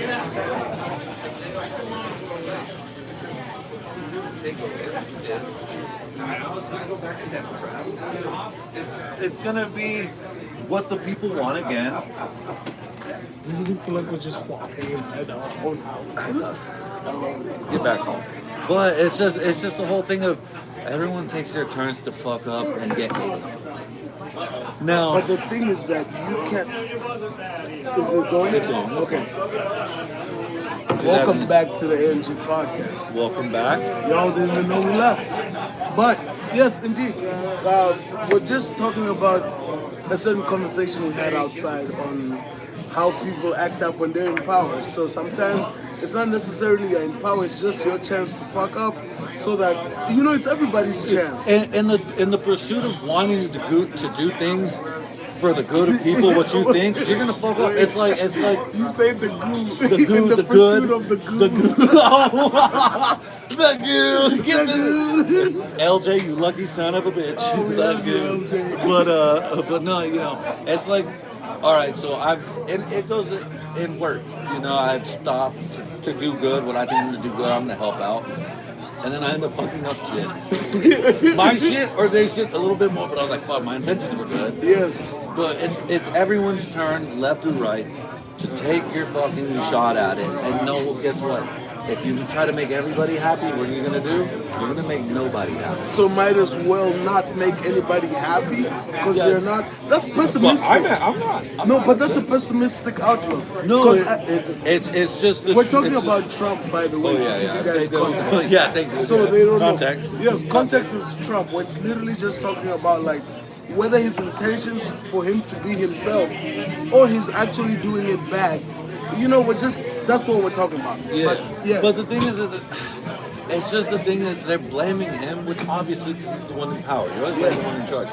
It's gonna be what the people want again. Doesn't it feel like we're just walking inside our own house? Get back home. But it's just the whole thing of everyone takes their turns to fuck up and get hated. Now, But the thing is that you can't. Is it going? It's going. Okay. Welcome back to the ANG podcast. welcome back. Y'all didn't even know we left. But yes, indeed. We're just talking about a certain conversation we had outside on how people act up when they're in power. So sometimes it's not necessarily you're in power, it's just your chance to fuck up so that, it's everybody's chance. In the pursuit of wanting to do things for the good of people what you think, you're gonna fuck up. It's like You say the goo. the goo, in the, the pursuit good, of the goo. the goo. The goo. Get the LJ, you lucky son of a bitch. Oh, we That love you, goo. LJ. But no, it's like, all right. So it goes in work. I've stopped to do good. What I think I'm gonna do good, I'm gonna help out. And then I end up fucking up shit. My shit or their shit a little bit more, but I was like, fuck, my intentions were good. Yes. But it's everyone's turn, left or right, to take your fucking shot at it. And guess what? If you try to make everybody happy, what are you gonna do? You're gonna make nobody happy. So might as well not make anybody happy because Yes. you're not. That's pessimistic. I'm not. No, but that's a pessimistic outlook. No, 'Cause it's just. we're talking about Trump, by the way, Oh, to yeah, give yeah. you guys They don't- context. yeah, thank you. So Yeah. they don't Context. know. Yes, context is Trump. We're literally just talking about like whether his intentions for him to be himself or he's actually doing it bad. That's what we're talking about. Yeah. But the thing is that it's just the thing that they're blaming him, which obviously because he's the one in power. You're always the one in charge.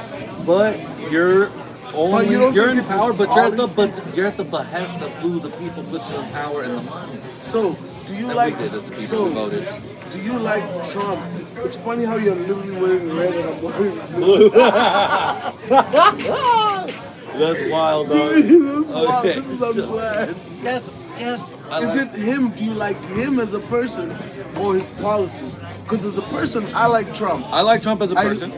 But you're only you don't you're think in it's power, his but policies? you're at the behest of who the people put you in power and the money. So do you And like? we did as people So who voted. do you like Trump? It's funny how you're literally wearing red and I'm wearing blue. That's wild, dog. This is wild. Okay, This is so- unplanned. Yes. Is it him? Do you like him as a person or his policies? Because as a person, I like Trump. I like Trump as a person.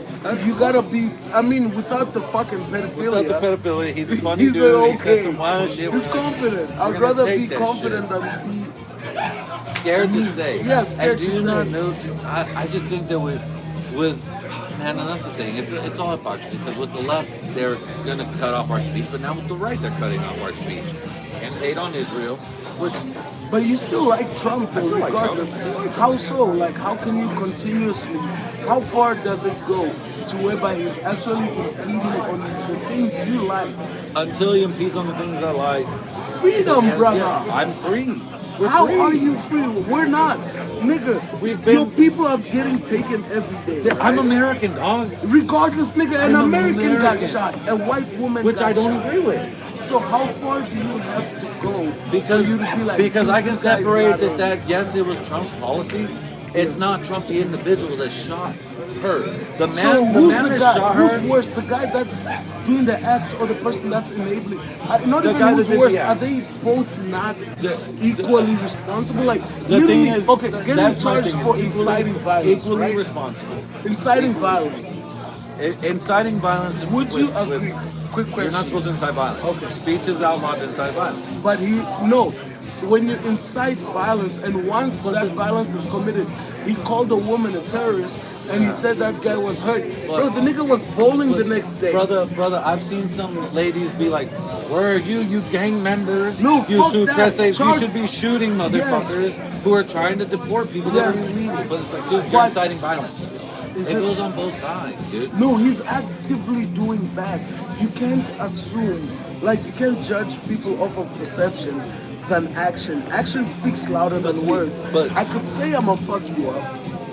You gotta be. I mean, without the fucking pedophilia. Without the pedophilia, he's a funny He's dude. okay. He says some wild shit. He's confident. I'd gonna rather take be that confident shit. than be. Scared to say. Yeah, scared and do to you say. not know? I just think that with man, and that's the thing. It's all hypocrisy because with the left they're gonna cut off our speech, but now with the right they're cutting off our speech and hate on Israel, which But you still like Trump, though, still like Trump. regardless. How so? Like, how can you continuously? How far does it go to whereby he's actually impeding on the things you like? until he impedes on the things I like, Freedom, and brother. yeah, I'm free. We're How free. are you free? We're not, nigga. We've been- Your people are getting taken every day. I'm right? American, dog, Regardless, nigga, an I'm American got American. shot. A white woman which got I don't shot. agree with. So how far do you have to go Because for you to be like? because dude, I can this guy's separate not that on. that yes it was Trump's policies. It's not Trump the individual that shot her. The man, So the who's man the that guy? shot Who's her. worse, the guy that's doing the act or the person that's enabling? Not The even guy who's that did worse. the act. Are they both not equally responsible? Like The thing literally, is, okay, getting that's my charged thing, for is inciting violence, equally right? responsible. Inciting violence. Inciting violence. Would you with- agree? Quick You're not question. supposed to incite violence. Okay. Speech is outlawed to incite violence. But when you incite violence, and once that violence is committed, he called a woman a terrorist, and he said that guy was hurt. Bro, the nigga was bowling the next day. Brother, I've seen some ladies be like, "Where are you gang members? No, you fuck that. supresses. You Charge- should be shooting motherfuckers who are trying to deport people that Yes. are illegal." But it's like, dude, you're But- inciting violence. Is It it- goes on both sides, dude. No, he's actively doing bad. You can't assume, like you can't judge people off of perception than action. Action speaks louder than see, words. but- I could say I'ma fuck you up,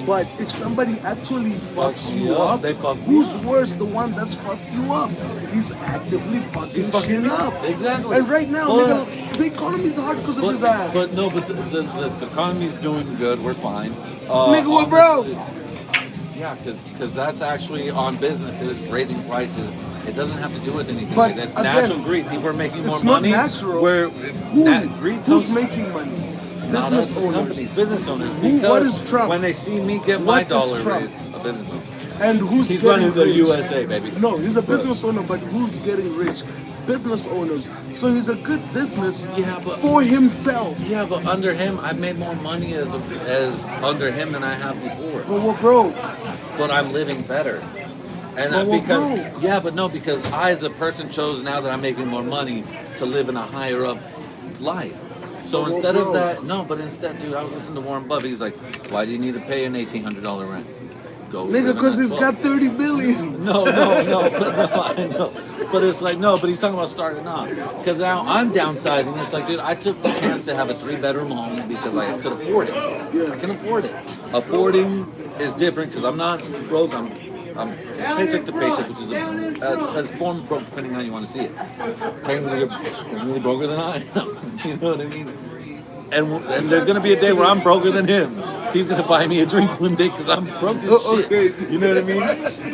but if somebody actually fucks you up, they fuck you who's worse, the one that's fucked you up? He's actively fucking shit up. Exactly. And right now, But- nigga, the economy's hard because of his ass. But no, but the economy's doing good. We're fine. Nigga, we're broke. Yeah, because that's actually on businesses raising prices. It doesn't have to do with anything. But That's again, natural greed. People are making more it's not money. natural. Where greed Who's comes making money? not Business us, owners. companies, business owners. Who- Because what is Trump? When they see me get What my is dollar Trump? raised, a business owner. And who's He's getting running the rich? USA, baby. No, he's a business owner, but who's getting rich? Business owners. So he's a good business Yeah, but- for himself. Yeah, but under him, I've made more money as under him than I have before. But we're broke. But I'm living better. And But we're because broke. yeah, but no, because I as a person chose now that I'm making more money to live in a higher up life. So But we're instead of broke. that, no, but instead, dude, I was listening to Warren Buffett. He's like, "Why do you need to pay an $1,800 rent? Go live Nigga, in because a he's 12." got 30 billion. No, but no, I know. But it's like, no, but he's talking about starting off. Because now I'm downsizing. It's like, dude, I took the chance to have a 3-bedroom home because I could afford it. Yeah. I can afford it. Affording is different because I'm not broke. I'm paycheck to paycheck, which is a form of broke, depending on how you want to see it. Technically, you're really broker than I am. You know what I mean? And there's gonna be a day where I'm broker than him. He's gonna buy me a drink one day because I'm broke as shit. You know what I mean?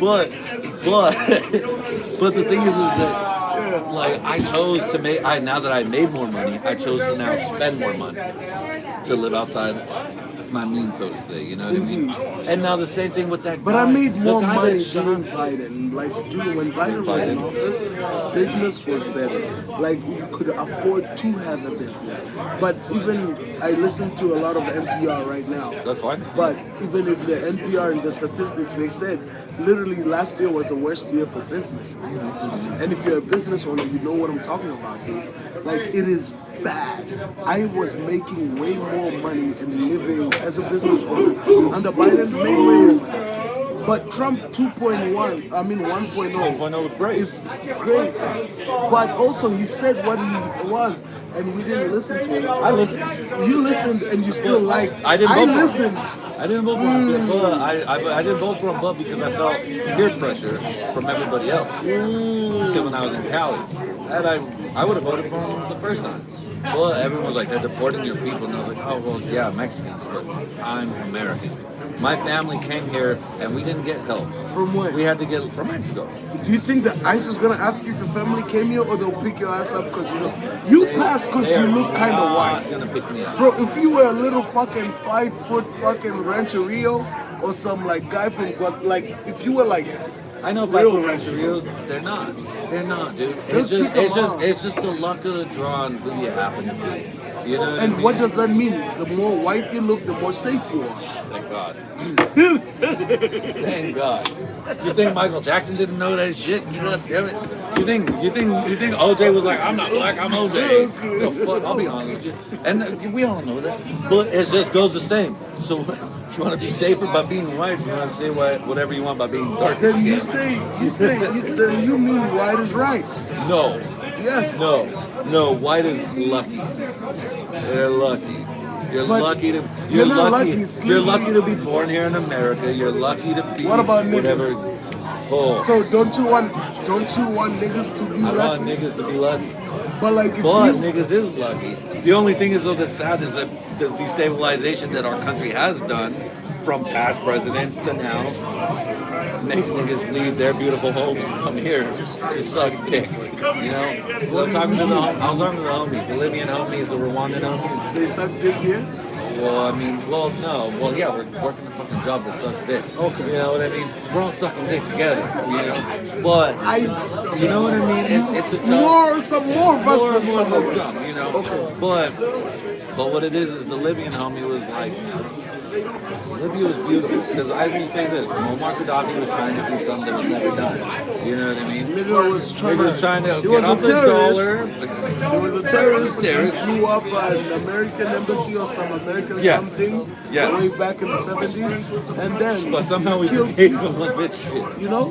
But the thing is that like I chose to make. Now that I made more money, I chose to now spend more money to live outside my means, so to say. You know what I mean? And now the same thing with that. But guy, I made more the guy money that during Biden. Like when Biden was in office, business was better. Like you could afford to have a business. But even I listen to a lot of NPR right now. That's fine. But even if the NPR and the statistics, they said literally last year was the worst year for businesses. And if you're a business owner, you know what I'm talking about, dude. Like it is bad. I was making way more money and living as a business owner under Biden, made way more money. But Trump 2.1, I mean 1.0 1.0 was great. is great. But also he said what he was, and we didn't listen to him. I listened. You listened and you still like. I didn't vote for him. listened. I didn't vote for him, but I didn't vote for him, but because I felt peer pressure from everybody else. Because when I was in Cali, and I would have voted for him the first time. Well, everyone was like, they're deporting your people, and I was like, oh well, yeah, Mexicans, but I'm American. My family came here, and we didn't get help. From where? We had to get from Mexico. Do you think that ICE is gonna ask you if your family came here, or they'll pick your ass up because you passed because you look kind of white? Gonna pick me up. Bro, if you were a little fucking 5-foot fucking Rancherio or some like guy from like if you were like I know real Real Rancherio, they're not. They're not, dude. They'll It's just, pick 'em it's just, up. it's just the luck of the draw and who you happen to be. You know what I and mean? what does that mean? The more white you look, the more safe you are. Thank God. Thank God. You think Michael Jackson didn't know that shit? God damn it. You think OJ was like, I'm not black, I'm OJ. The fuck? I'll be honest with you. And we all know that. But it just goes the same. So you want to be safer by being white, you want to say whatever you want by being dark. Then you say, then you mean white is right. No. Yes. No, white is lucky. They're lucky. You're But lucky to. you're not lucky, it's You're literally- lucky to be born here in America. You're lucky to be. What about whatever? niggas? Oh, So don't you want niggas to be I want lucky? niggas to be lucky. But like if But you, niggas is lucky. The only thing is though that's sad is that the destabilization that our country has done from past presidents to now makes niggas leave their beautiful homes and come here to suck dick. You know? I was talking to the homies, the Libyan homies, the Rwandan homies. they suck dick here. Well, I mean, no. Well, yeah, we're working a fucking job that sucks dick. Okay. You know what I mean? We're all sucking dick together, you know? But, you know what I mean? It's a tough... Some more of us than some of than us. some, you know? Okay. But what it is the Libyan homie was like, Libya was beautiful. Because I will say this, Muammar Gaddafi was trying to do something that was never done. You know what I mean? Nigga was trying He was trying to he get was off a the terrorist. dollar. He was a terrorist. He Terrorist. blew up an American embassy or some American Yes. something Yes. way back in the 70s. And then But somehow we killed forgave people. him on this shit. You know?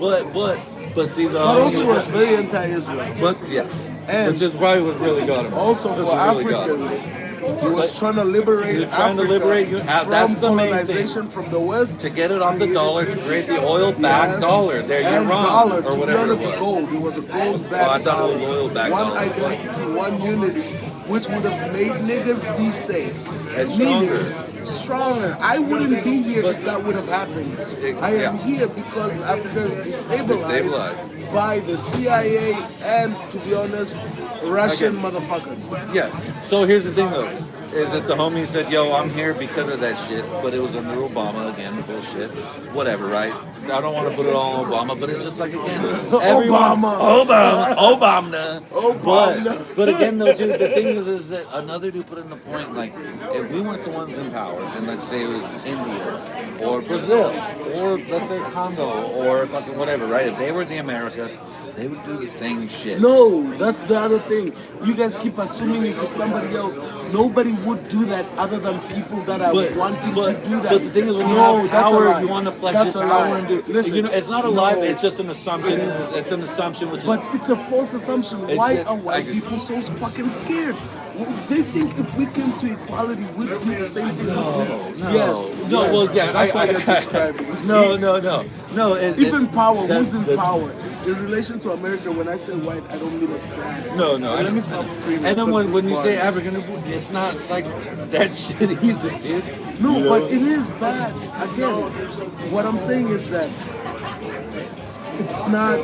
But see, the He also homie- was very anti-Israel. But yeah, And which is probably what really got him. Also That's for what really got him. Africans, he was trying to liberate He was trying to Africa liberate you- from that's the main colonization from the West. To get it off the dollar, to create the oil-backed Yes. dollar. There, you're and wrong, dollar, or to whatever be it honest, was. gold. It was a Oh, I gold-backed thought it dollar. was oil-backed One dollar. identity, one unity, which would have made niggas be safe. And Meaning, stronger. stronger. I wouldn't be here if that would have happened. I am Yeah. here because Africa is destabilized Destabilized. by the CIA and, to be honest, Russian motherfuckers. Yes. So here's the thing, though, is that the homie said, "Yo, I'm here because of that shit," but it was under Obama again. Bullshit. Whatever, right? I don't want to put it all on Obama, but it's just like again, Obama. Obama. Obama. But again, though, dude, the thing is that another dude put in the point, like, if we weren't the ones in power, and let's say it was India or Brazil or let's say Congo or fucking whatever, right? If they were the America, they would do the same shit. No, that's the other thing. You guys keep assuming if it's somebody else. Nobody would do that other than people that are wanting to do that. But the thing is, when you no, have that's a power, lie. you want to flex That's your a power lie. and do. Listen, You know, it's not a lie. no. It's just an assumption. It is. It's an assumption, which But is. it's a false assumption. Why are I white get- people so fucking scared? They think if we came to equality, we'd do the same thing. No. Yes. No, yes. well, yeah, That's what you're describing. No. Even power, who's in that's- power? In relation to America, when I say white, I don't mean it bad. No. And let me stop screaming. And then because when this you say bothers. African, it's not like that shit either, dude. No, You know? but it is bad. Again, what I'm saying is that it's not.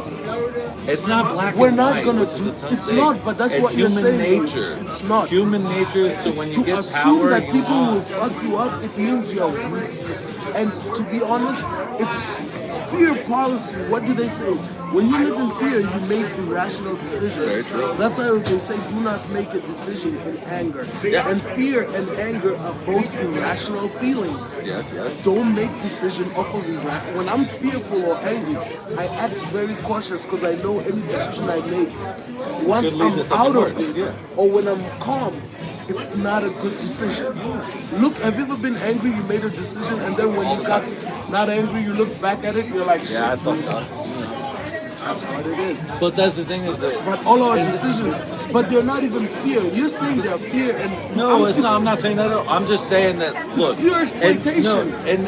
It's not black We're and not white, gonna which is do. a tough It's thing. not. But that's It's what you're human saying. nature. It's not. Human nature is to when you To get assume power, that you people will want. fuck you up, it means you're weak. And to be honest, it's fear policy. What do they say? When you live in fear, you make irrational decisions. Very true. That's why they say do not make a decision in anger. Yeah. And fear and anger are both irrational feelings. Yes. Don't make decision off of irrational. When I'm fearful or angry, I act very cautious because I know any decision I make, once Could lead I'm to something out of worse, it, yeah. or when I'm calm, it's not a good decision. Look, have you ever been angry? You made a decision, and then when you got not angry, you look back at it, you're like, shit, Yeah, I fucked up. that's what it is. But that's the thing is that. But all our decisions, but they're not even fear. You're saying they're fear, and No, it's not. I'm not saying that. At all. I'm just saying that. Look, pure exploitation. In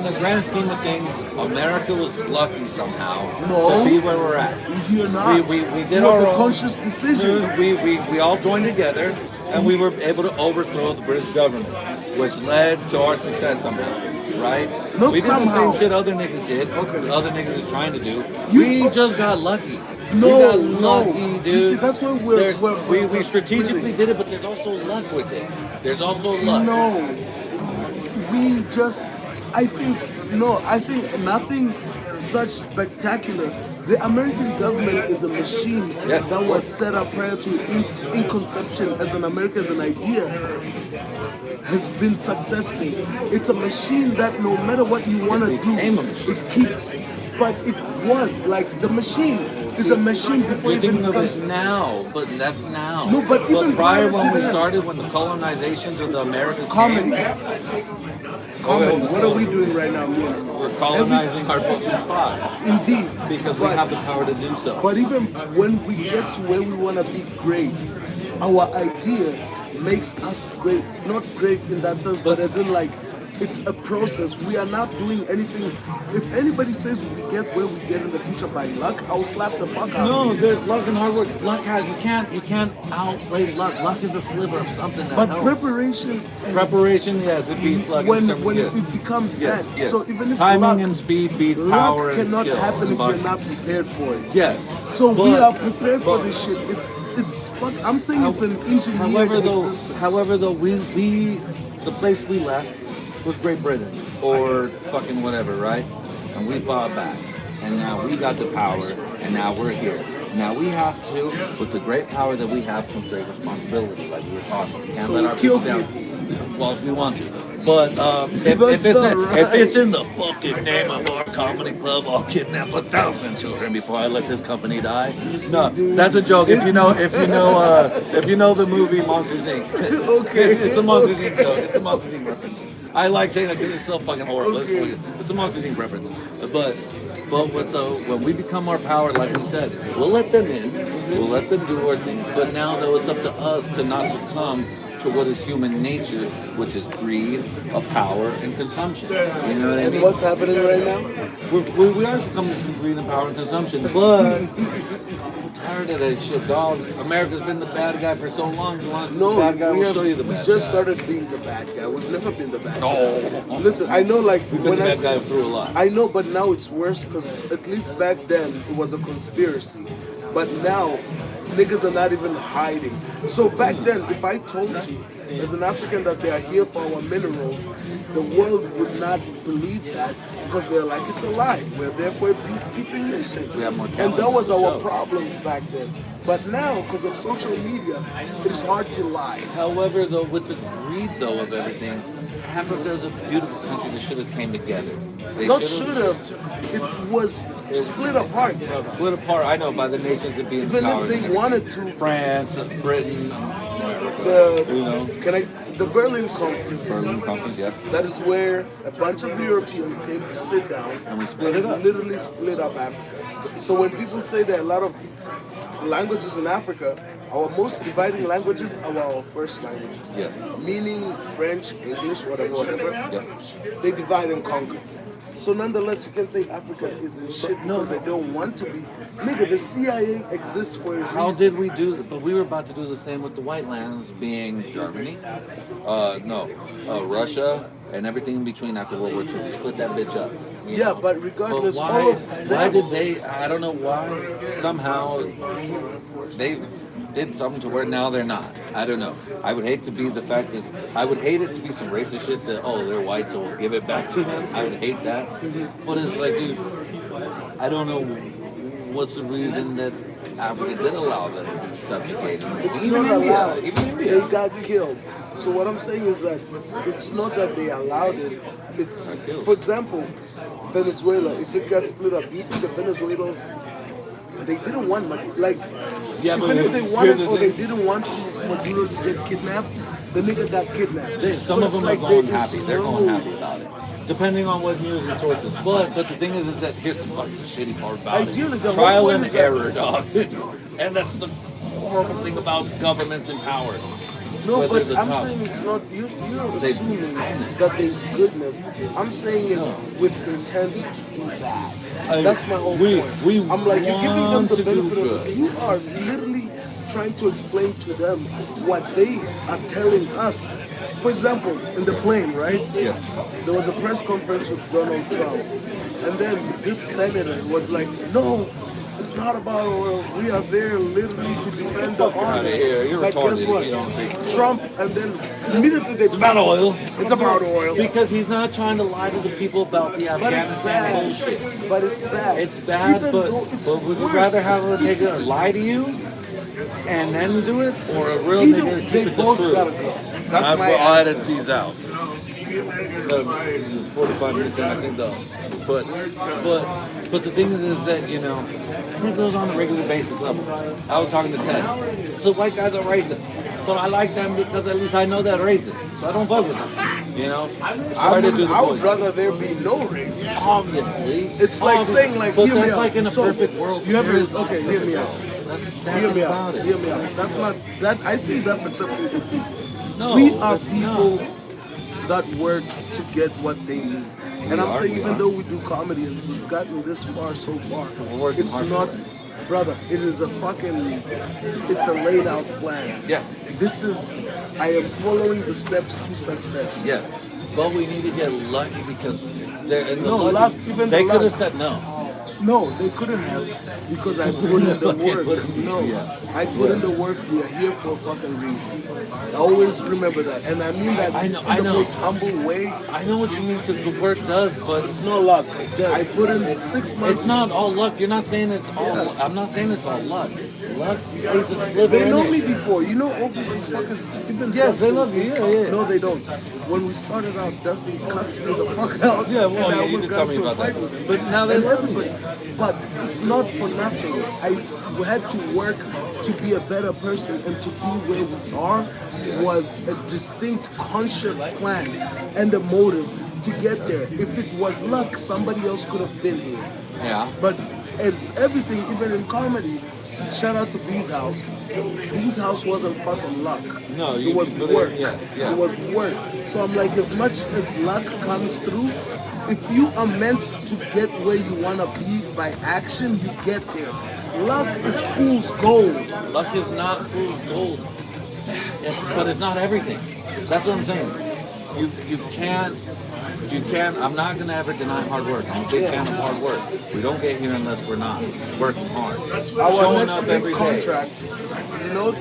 the grand scheme of things, America was lucky somehow No. to be where we're at. You're not. We did it was our a own. conscious decision. We all joined together, and we were able to overthrow the British government, which led to our success somehow. Right? Not we did somehow. the same shit other niggas did. Okay. The other niggas is trying to do. You- We just got lucky. No, we got no. lucky, dude. You see, that's why we strategically splitting. did it, but there's also luck with it. There's also luck. No, we just. I think nothing such spectacular. The American government is a machine Yes, that of was course. set up prior to its inconception as an America, as an idea, has been successful. It's a machine that no matter what you want to do, became a machine. it keeps. But it was like the machine is a machine before You're it even thinking of becomes. it now, but that's now. No, but even prior prior when to we that- started, when the colonizations of the Americas Comedy. came, Comedy. What are we doing right now, Mia? we're colonizing our fucking spot Indeed. because we But- have the power to do so. But even when we get to where we want to be great, our idea makes us great. Not great in that sense, but as in like, it's a process. We are not doing anything. If anybody says we get where we get in the future by luck, I'll slap the fuck out No, of you. there's luck and hard work. Luck has you can't outplay luck. Luck is a sliver of something that But helps. preparation and Preparation, yes, it beats luck. when in terms of yes. it becomes Yes, that. yes. So even if Timing luck, and speed beat luck power and cannot skill. happen and if you're luck. not prepared for it. Yes. So we But- are prepared for but- this shit. It's fuck. I'm saying it's an engineered existence. However, though, we the place we left was Great Britain or fucking whatever, right? And we fought back, and now we got the power, and now we're here. Now we have to, with the great power that we have, comes great responsibility, like we were talking. We can't So let we our people kill down. Well, if we want to. But See, if that's it's not right. if it's in the fucking name of our comedy club, I'll kidnap 1,000 children before I let this company die. see, No, dude. that's a joke. If you know the movie Monsters Inc. Okay. It's a Monsters Inc. joke. It's a Monsters Inc. reference. I like saying that because it's so fucking horrible. Okay. It's a Monsters Inc. reference. But when we become our power, like we said, we'll let them in. We'll let them do our thing. But now, though, it's up to us to not succumb to what is human nature, which is greed, power, and consumption. You know what I And mean? what's happening right now? We are succumbing to some greed and power and consumption, but I'm tired of that shit, dog. America's been the bad guy for so long. You want to see No, the bad guy? we We'll show you the we bad just guy. started being the bad guy. We've never been the bad No. guy. Listen, I know like We've been when the I bad guy through a lot. I know, but now it's worse because at least back then it was a conspiracy. But now, niggas are not even hiding. So back then, if I told you as an African that they are here for our minerals, the world would not believe that because they're like, it's a lie. We're there for a peacekeeping mission. We have more And talent that was than our show. problems back then. But now, because of social media, it is hard to lie. However, though, with the greed, though, of everything, Africa is a beautiful country that should have came together. They Not should have. It was split apart, brother. split apart. I know, by the nations that be in Even power. if they wanted to, France, Britain, the you know, the Berlin Conference. Berlin Conference, yes. That is where a bunch of Europeans came to sit down And we split it up. literally split up Africa. So when people say there are a lot of languages in Africa, Our most dividing languages are our first languages. Yes. Meaning French, English, whatever. Yes. They divide and conquer. So nonetheless, you can say Africa is in shit because they don't want to be. Nigga, the CIA exists for a How reason. did we do? But we were about to do the same with the white lands, being Germany, Russia, and everything in between after World War II. We split that bitch up. you Yeah, know. but regardless, But all of why them. did they? I don't know why. Somehow they did something to where now they're not. I don't know. I would hate to be the fact that I would hate it to be some racist shit that they're white so we'll give it back to them. I would hate that. But it's like, dude, I don't know what's the reason that Africa did allow them to be subjugated. It's Even not India, allowed. even India. They got killed. So what I'm saying is that it's not that they allowed it. It's, for example, Venezuela. If it got split up, do you think the Venezuelans they didn't want money? Like, Yeah, but even if they here's wanted the or they thing. didn't want to Maduro to get kidnapped, the nigga got kidnapped. Some So of it's them like are going there is happy. They're no- going happy about it. Depending on what news and sources. But the thing is that here's the fucking shitty part about Ideally, it. the whole Trial point and is that- error, dog. And that's the horrible thing about governments in power. No, Whether but the I'm top- saying it's not. You're They- assuming that there's goodness. I'm saying it's with intent to do bad. That's my whole point. I'm like, you're giving them want the to do benefit of good. you are literally trying to explain to them what they are telling us. For example, in the plane, right? Yes. There was a press conference with Donald Trump, and then this senator was like, "No, it's not about oil. We are there literally to defend the Fuck outta honor." here. You're But retarded guess if what? you don't think so. Trump, and then immediately they. It's about oil. It's about oil. Because he's not trying to lie to the people about the But it's Afghanistan bad. bullshit. But it's bad. It's bad, Even but though it's would you worse. rather have a nigga lie to you and then do it, or a real Either nigga they keep it the both truth? gotta go. That's my I'll answer. edit these out. 45 minutes in, I think though. But the thing is that and it goes on a regular basis level. I was talking to Ted. The white guys are racist, but I like them because at least I know they're racist, so I don't fuck with them. Sorry to do the I would bullshit. rather there be no race. Obviously, It's like saying, like, but hear me that's out. like in a So, perfect world. You there is ever, okay, hear me out. That's Hear exactly me about out. it. Hear me out. That's not that. I think that's acceptable. No, We are it's people not. that work to get what they need. And We I'm are, saying, we even are. though we do comedy and we've gotten this far so far, We're working it's hard not, for it. brother. It is a fucking. It's a laid out plan. Yes. This is. I am following the steps to success. Yes, but we need to get lucky because they're in the No, lucky, even they the could have luck. said no. No, they couldn't have because I put in the Fucking work. put in- No, yeah. I put in the work. We are here for a fucking reason. Always remember that, and I mean that I know- in I the know. most humble way. I know what you mean because the work does, but It's no luck. I put in 6 months. it's not all luck. You're not saying it's all. Yeah. I'm not saying it's all luck. Luck plays a sliver They in know it. me before. You know all these fuckers. Even Yes, they Dustin. love you. Yeah. No, they don't. When we started out, Dustin cussed me the fuck out. Yeah, well, and I yeah, you almost just got told me into a about that. fight with him. But now they And love everybody. But it's not for nothing. I had to work to be a better person, and to be where we are was a distinct conscious plan and a motive to get there. If it was luck, somebody else could have been here. Yeah. But it's everything, even in comedy. Shout out to B's house. B's house wasn't fucking luck. No, it you was put it- work. yes, yes. It was work. So I'm like, as much as luck comes through, if you are meant to get where you wanna be by action, you get there. Luck is fool's gold. Luck is not fool's gold. But it's not everything. That's what I'm saying. You can't. I'm not gonna ever deny hard work. I'm a big fan of hard work. We don't get here unless we're not working hard. Our Showing next up big every day. contract,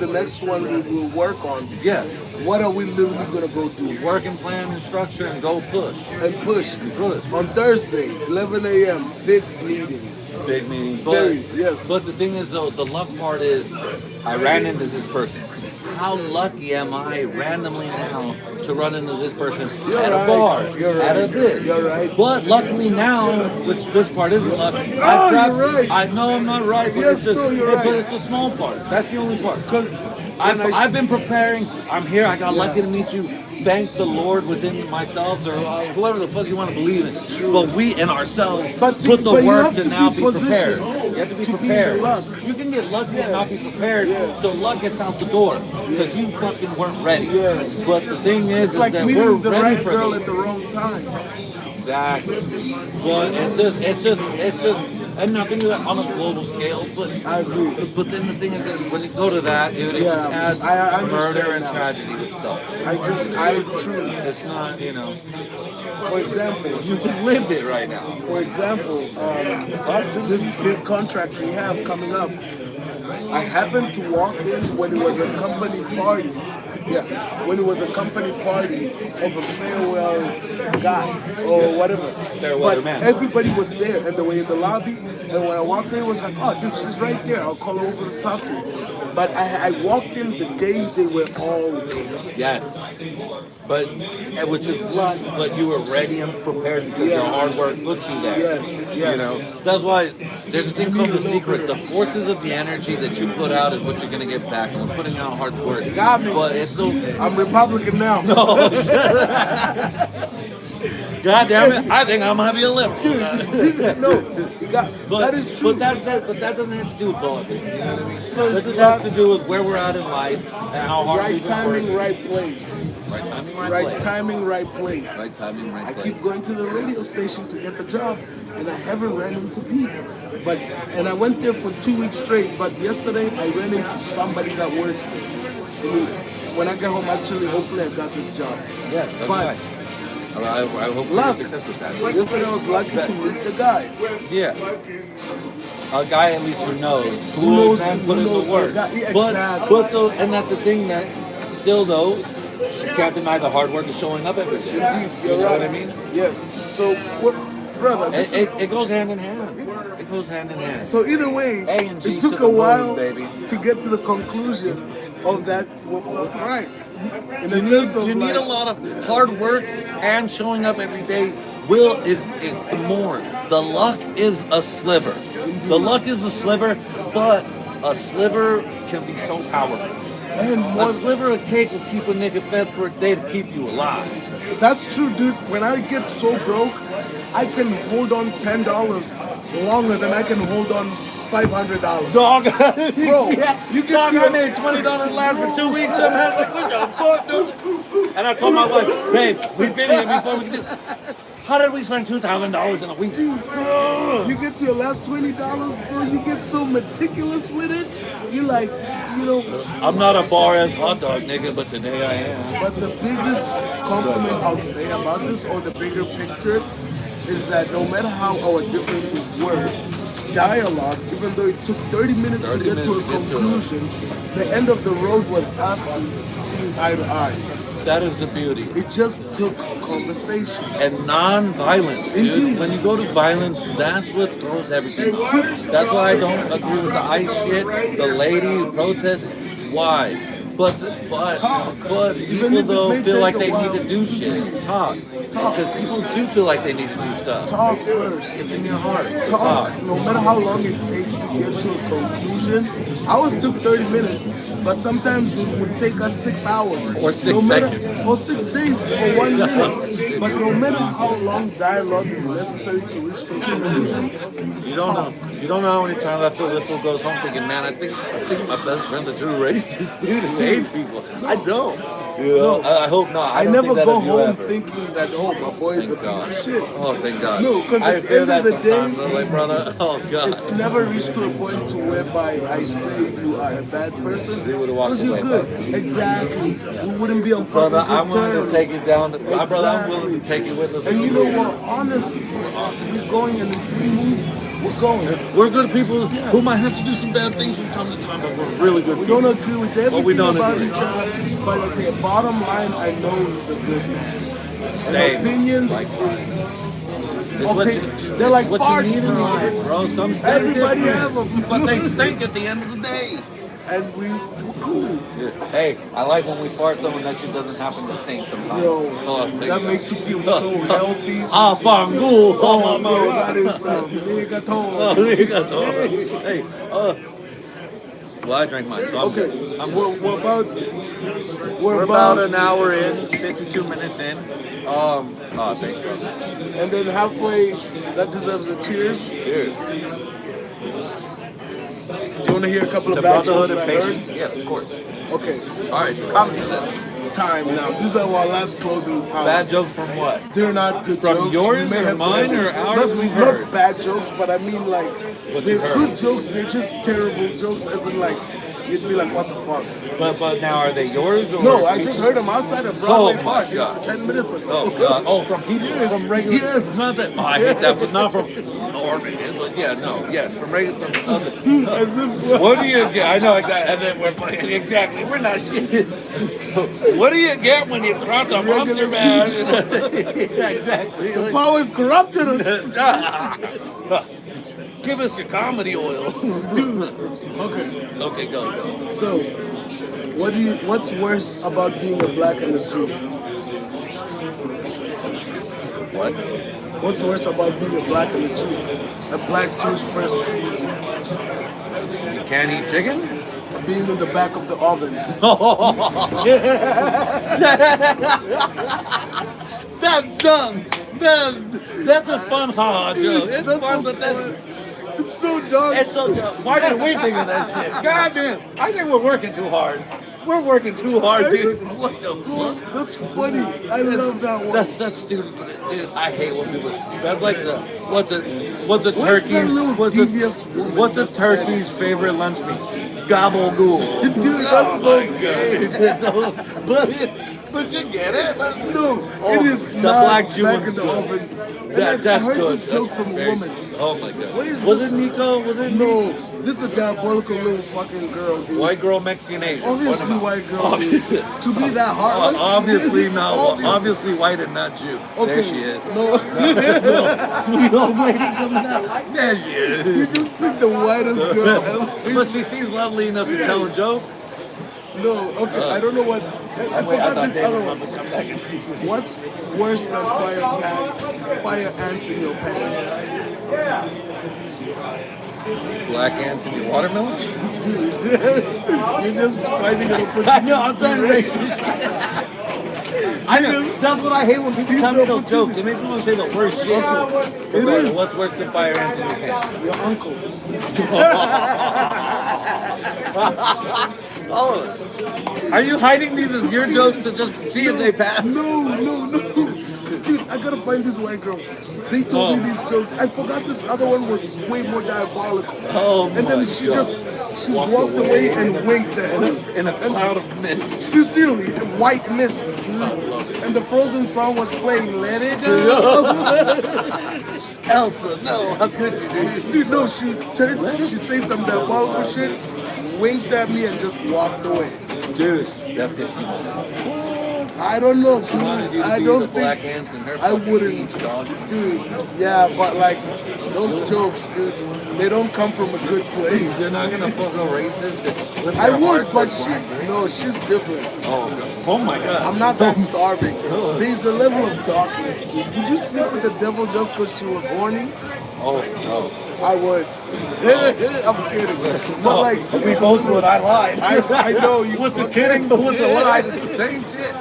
the next one we will work on. Yes. What are we literally gonna go do? Work and plan and structure and go push. And push. Push. On Thursday, 11 a.m., big meeting. Big meeting. Very, yes. But the thing is though, the luck part is I ran into this person. How lucky am I randomly now to run into this person You're at right. a bar, You're at a right. this. You're right. But luckily now, which this part isn't luck, Oh, you're right. I know I'm not right, but Yes, it's just, no, you're but right. it's a small part. That's the only part. Because I've been preparing. I'm here. I got lucky to meet you. Thank the Lord within myself, or whoever the fuck you want to believe in. But we and ourselves But put the you work have to to now be be prepared. positioned. You have to be to be prepared. the luck. You can get lucky Yes. and not be prepared, Yes. so luck gets out the door because you fucking weren't ready. Yes. But the thing It's is like that we're meeting the ready right for girl the at the wrong time. exactly. But it's just, and nothing on a global scale. But I agree. then the thing is when you go to that, dude, it just Yeah, adds I murder understand and now. tragedy itself. I truly, It's not, for example, you just lived it right now. for example, this big contract we have coming up, I happened to walk in when it was a company party. Yeah, when it was a company party of a farewell guy or whatever. Farewell But man. everybody was there and they were in the lobby. And when I walked in, it was like, oh, dude, she's right there. I'll call her over to talk to you. But I walked in the day they were all there. Yes. But which is luck, but you were ready and prepared because your Yes. hard work put you there. Yes, yes. That's why there's a thing called the Need a secret. little The forces of the energy that you put out is what you're gonna get back. And we're putting out hard work. Got me. But it's okay. I'm Republican now. Oh, God damn it! I think I might be a liberal. No, you got, But, that is true. But that doesn't have to do with politics. You know what I mean? So This it's has to do with where we're at in life and how hard right we've been timing, working. right place. Right timing, right Right place. timing, right place. Right timing, right I place. keep going to the radio station to get the job, and I haven't ran into people. And I went there for 2 weeks straight. But yesterday I ran into somebody that works there. And when I get home, actually, hopefully I got this job. Yeah, that's But- nice. I hope you're Luck. success with that. Yesterday I was lucky to meet the guy. Yeah. A guy at least who knows. Who knows- and who put in knows the work. the guy. Yeah, But exactly. though, and that's the thing that still though, you can't deny the hard work of showing up every day. Indeed, you're You know right. what I mean? Yes. So, what, brother? This is, It goes hand in hand. It goes hand in hand. so either way, A and G it to took the a moon, while baby. to get to the conclusion of that. We're both right. In the You sense of need like, a lot of hard work and showing up every day. Is the more. The luck is a sliver. The luck is a sliver, but a sliver can be so powerful. and A more, sliver of cake will keep a nigga fed for a day to keep you alive. that's true, dude. When I get so broke, I can hold on $10 longer than I can hold on $500. Dog, Bro, you get dog, to I made $20 last for 2 weeks. I'm like, what the fuck, dude? And I told my wife, babe, we've been here before. We can do. How did we spend $2,000 in a week? You get to your last $20, bro. You get so meticulous with it. You're like, I'm not a bar ass hot dog nigga, but today I am. But the biggest compliment I would say about this, or the bigger picture, is that no matter how our differences were, dialogue, even though it took 30 minutes to 30 get to a minutes to get to it. conclusion, the end of the road was us seeing eye to eye. That is the beauty. It just took conversation. And non-violence, dude. Indeed. When you go to violence, that's what throws everything off. That's why I don't agree with the ICE shit, the lady who protested. Why? But Even people if it though may feel take like a they while. need to do shit. Talk. Because people do feel like they need to do stuff. Talk first. It's in your heart. Talk. No matter how long it takes to get to a conclusion. Ours took 30 minutes, but sometimes it would take us 6 hours. Or 6 no matter, seconds. Or 6 days, or 1 minute. But no matter how long dialogue is necessary to reach to a conclusion, You don't know. You don't know how many times I feel this fool goes home thinking, man, I think my best friend's a true racist dude who hates people. I don't. You know? No. I hope not. I don't never think that go of you home ever. thinking that, oh, my boy is a Thank God. piece of shit. Oh, thank God. No, 'cause I at the feel end that of the day, sometimes. I'm like, brother, oh God. It's never reached to a point to whereby I say you are a bad person. We would've walked Because you're away, good. buddy. Exactly. We wouldn't be on fucking Brother, good I'm willing to terms. take it down. My brother, I'm willing to Exactly. take it with us. And you know what? Honestly, we're going, and if we move, we're going. We're good people who might have to do some bad things from time to time, but we're really good We people. don't agree with everything we don't about agree. each other, but at the bottom line, I know he's a good man. Same. And opinions It's what you- they're like what farts, you need in bro. life, bro. Some stay Everybody different, have 'em. but they stink at the end of the day. And we're cool. Yeah. Hey, I like when we fart though, and that shit doesn't happen to stink sometimes. Bro, Oh, thank that you. makes you feel so healthy. Ah, fangu. Oh, bro, that is some nigga Oh, talk. nigga, hey, well, I drank mine, so I'm Okay, good. I'm we're about We're about an hour in, 52 minutes in. Oh, thanks, bro. and then halfway, that deserves a cheers. Cheers. Do you want to hear a couple The of bad brotherhood jokes of I heard? patience. Yes, of course. Okay, All right, comedy set. time now. These are our last closing hours. Bad joke from what? They're not good From jokes. yours We may or have mine said- or ours not, we've not heard? bad jokes, but I mean like What they're you've heard. good jokes. They're just terrible jokes, as in like you'd be like, what the fuck? But now are they yours or? No, I just heard them outside of Broadway Oh my Park God. 10 minutes ago. Oh God! Oh, from people, Yes, from regular. yes. Not that. Oh, I hate that, but not from Norman. But yeah, no, yes, from regular, from other. As if What do you get? I know exactly. And then we're playing exactly. We're not shit. What do you get when you cross a monster man? Yeah, exactly. the power's corrupted us. Give us your comedy oil. Dude. Okay. Okay, go. So, what's worse about being a black and a Jew? What? What's worse about being a black and a Jew? A black Jewish person You can't eat chicken? being in the back of the oven. That's dumb. That's a fun joke. It's That's fun, so but that's. fun. It's so dumb. It's so dumb. Why didn't we think of that shit? God damn. I think we're working too hard. We're working too hard, dude. What the fuck? That's funny. I love that one. That's such stupid. Dude, I hate when people. That's like the what's a Where's turkey? that little What's devious woman what's a that said turkey's favorite lunch meat? Gabagool. Dude, that's so good. But you get it. No, Oh, it is the not black Jew back one's in the good. oven. And That's I heard good. this joke That's from a very- woman. Oh my god. Where is Was this? it Nico? Was it No, this is a diabolical little fucking girl, dude. White girl, Mexican, Asian. Obviously What white girl, about- dude. To be that heartless. Obviously no. Obviously. Obviously white and not Jew. Okay. There she is. No. Sweet old lady coming out. There she is. You just picked the whitest girl ever. But she seems lovely enough to tell a joke. No, okay, I don't know what. I forgot this other one. to come back and see. What's worse than fire ants in your pants? Black ants in your watermelon? Dude, you're just finding an I opportunity. know, I'm done racist. I know. That's what I hate when people Seize tell the me those jokes. It makes me want to say the worst shit. It is. What's worse than fire ants in your pants? Your uncle. Oh, are you hiding these as your jokes to just see if they pass? No. Dude, I gotta find these white girls. They told me these jokes. I forgot this other one was way more diabolical. Oh And then my she God. just walked away and winked at him. In a cloud of mist. Sincerely, white mist, dude. And the Frozen song was playing. Let it go. Elsa, no, how could you, dude? Dude, no, she say some diabolical shit, winked at me, and just walked away. Dude, that's because she I don't know, dude. wanted you to I be don't the black think, ants in her I fucking wouldn't, beach, dog. dude. Yeah, but like those jokes, dude, they don't come from a good place. You're not gonna fuck a racist. With I their would, heart but towards she, black, right? no, she's different. Oh, God. Oh my God. I'm not that starving. There's a level of darkness, dude. Would you sleep with the devil just because she was horny? Oh no. I would. I'm kidding. But like, this We is both would. I lied. I know you. With the fucking- kidding, but with the lie, it's the same shit.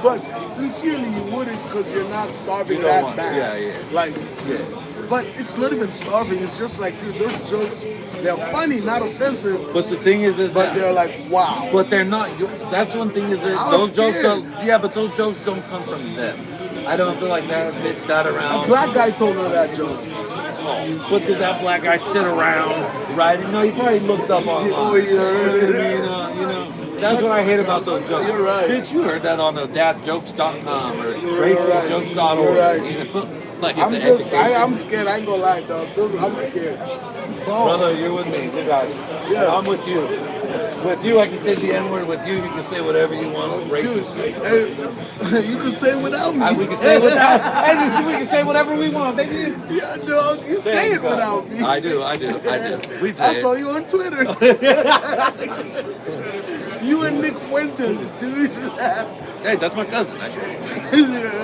But sincerely, you wouldn't because you're not starving You don't that want- bad. yeah. Like, Yeah. but it's not even starving. It's just like, dude, those jokes, they're funny, not offensive, But the thing is but they're like, wow. But they're not. That's one thing is that I was those jokes scared. don't. Yeah, but those jokes don't come from them. I don't feel like that bitch sat A around. black guy told her that joke. What did that black guy sit around writing? No, he probably looked up on. Oh, he heard it. You know. That's what I hate about those jokes. You're right. Bitch, you heard that on the dadjokes.com or You're right. racistjokes.org. You're right. You know? Like it's I'm an just, education. I'm scared. I ain't gonna lie, dog. I'm scared. Brother, you're with me. We got you. Yeah. I'm with you. With you, I can say the N-word. With you, you can say whatever you want. Racist. Dude, hey, you can say without me. We can say without. Hey, listen, we can say whatever we want. They can. Yeah, dog. You say it without me. I do. We play I saw it. you on Twitter. You and Nick Fuentes, dude. Hey, that's my cousin. Actually. Yeah,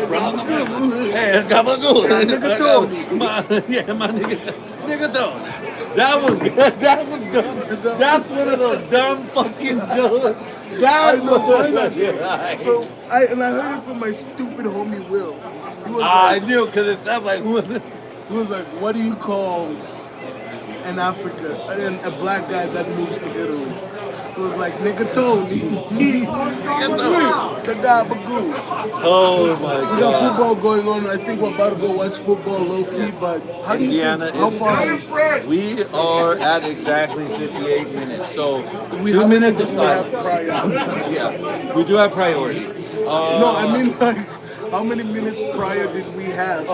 Hey, gabagool. Nigga Tony. Yeah, my nigga Tony. That was good. That was dumb. That's one of those dumb fucking jokes. That's know, what why was not? So I heard it from my stupid homie Will. He was I like, knew because it sounds like he was like, what do you call in Africa and a black guy that moves to Italy. It was like nigga Tony, the guy Bagoo. Oh my We got God. football going on. I think we're about to go watch football low key. But how do you Indiana think? How is. far? We are at exactly 58 minutes. So We 2 how many minutes do of we have silence. prior? Yeah, we do have priority. No, I mean like how many minutes prior did we have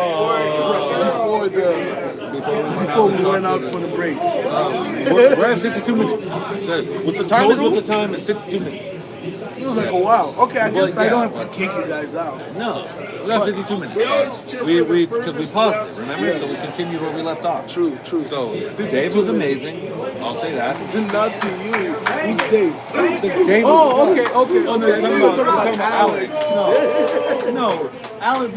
before we went out for the break? We're at 52 minutes. With the time is Total? with the time, it's 52 minutes. Feels like a while. Okay, I guess I yeah, don't have to but- kick you guys out. No, we got 52 minutes. Because we paused it, remember? Yes. So we continued where we left off. True. So 52 Dave was minutes. amazing. I'll say that. Not to you. Who's Dave? Dave was Oh, okay. Oh, I think you were talking about Alex. Alex. No, Alex.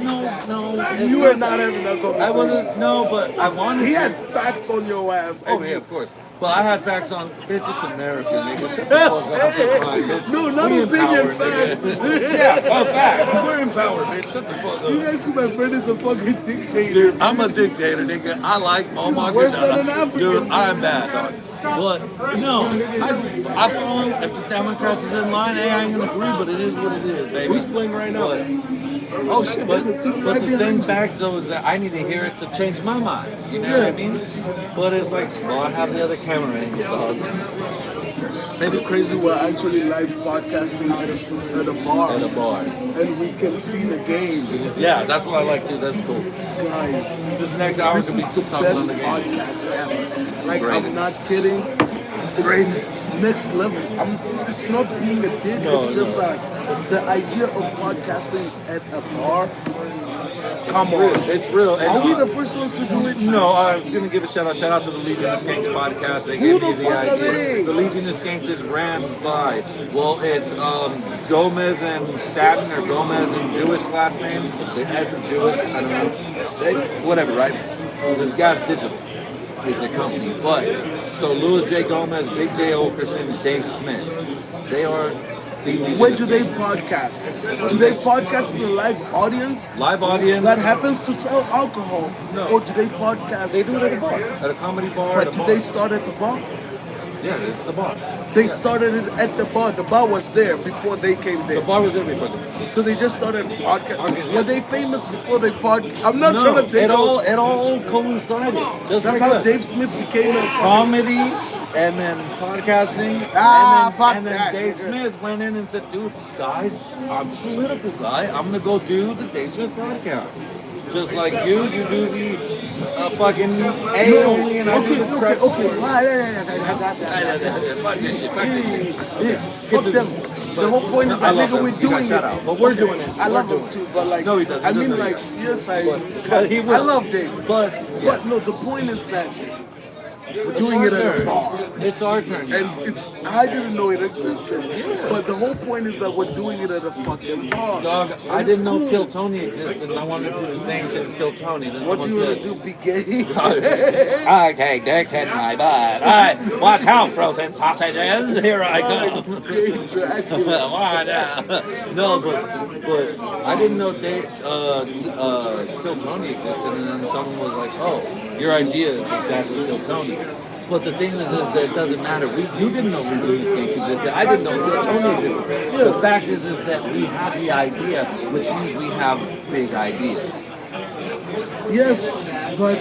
No. You were not having that conversation. I wasn't. No, but I wanted. He to. had facts on your ass. Oh yeah, of course. But I had facts on, bitch, it's America, nigga. Shut the fuck up, bitch. No, not We opinion empowered, nigga. facts. Yeah, that's facts. We're empowered, bitch. Shut the fuck You up. guys see my friend is a fucking dictator. Dude, I'm a dictator, nigga. I like Muammar worse Gaddafi. than an African. Dude, I'm bad, dog. But no, I follow if the Democrats is in line. Hey, I ain't gonna agree, but it is what it is, baby. Who's playing right now? Oh shit, But, there's the two but right the same behind you. facts though is that I need to hear it to change my mind. You know what I mean? But it's like, well, I have the other camera angle, dog. Maybe crazy we're actually live podcasting at a bar. At a bar. And we can see the game. Yeah, that's what I like too. That's cool. Guys, This next hour this could be is the talking best on the game. podcast ever. Like, Great. I'm not kidding. It's next level. It's not being a dick. No, it's just no. like the idea of podcasting at a bar. Come on. It's real. And Are we the first ones to do it? No, I'm gonna give a shout out to the Legion of Skanks podcast. They Who gave the me the fuck are idea. they? The Legion of Skanks is ran by, well, it's Gomez and Staten, or Gomez and Jewish last names. The S is Jewish. I don't know. Whatever, right? This guy's digital. It's a company, but so Louis J. Gomez, Big J. Okerson, Dave Smith. They are the Legion Where of do they Skanks. podcast? Do they podcast in a live audience Live audience. that happens to sell alcohol? No. Or do they podcast? They do it at a bar, at a comedy bar. But at a did bar. they start at the bar? Yeah, it's the bar. They started it at the bar. The bar was there before they came The there. bar was there before. So they just started podcast. Okay. Were they famous before they podcast? I'm not No, trying to take it all over. coincided. Just That's like how us. Dave Smith became a Comedy and then podcasting. Ah, fuck and then that, Dave nigga. Smith went in and said, dude, guys, I'm a political guy. I'm gonna go do the Dave Smith podcast. Just like you do the fucking A only, and I do the Okay. track. Fuck this shit, fuck this shit. Fuck them. The whole point is I that love nigga, him. we're You got doing shout it. out. But we're doing it. I love We're him doing too, but like, No, he doesn't. I He mean, doesn't like, really. yes, But he will. I love Dave. But But no, the point is that we're it's doing our it at a turn. bar. It's our turn. And it's, I didn't know it existed. But the whole point is that we're doing it at a fucking bar. Dog, And I it's didn't know cool. Kill Tony existed, and I wanted to do the same shit as Kill Tony. Then What do someone you want to said, do, be gay? okay, dicks in my butt. Alright, watch out, frozen sausages. Here I come. Dracula. Why now? No, but I didn't know Kill Tony existed, and then someone was like, oh, your idea is exactly Kill Tony. But the thing is that it doesn't matter. You didn't know Legion of Skanks existed. I didn't know Kill Tony existed. The fact is that we have the idea, which means we have big ideas. Yes, but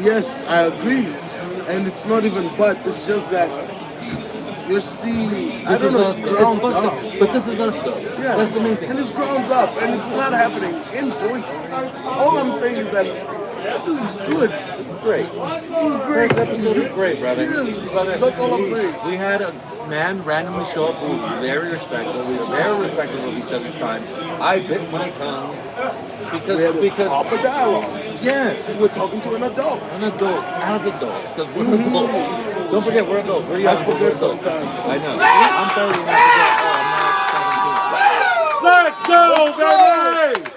yes, I agree. And it's not even but, it's just that you're seeing, I This don't is know, us. it's grounds It's up. but this is us though. Yeah, That's the main thing. and it's grounds up, and it's not happening in Boise. All I'm saying is that this is good. Great. This is great. First episode is great, brother. Yes, Brother, that's all I'm saying. We had a man randomly show up who was very respectful. We were very respectful of each other's time. I bit my tongue We had a proper dialogue. yes, We're talking to an adult. an adult as adults, because we're adults. Don't forget, we're adults. We're young. I but we're forget adults. sometimes. I know. I'm 30 and I forget. Oh, I'm not 17. Let's go, baby!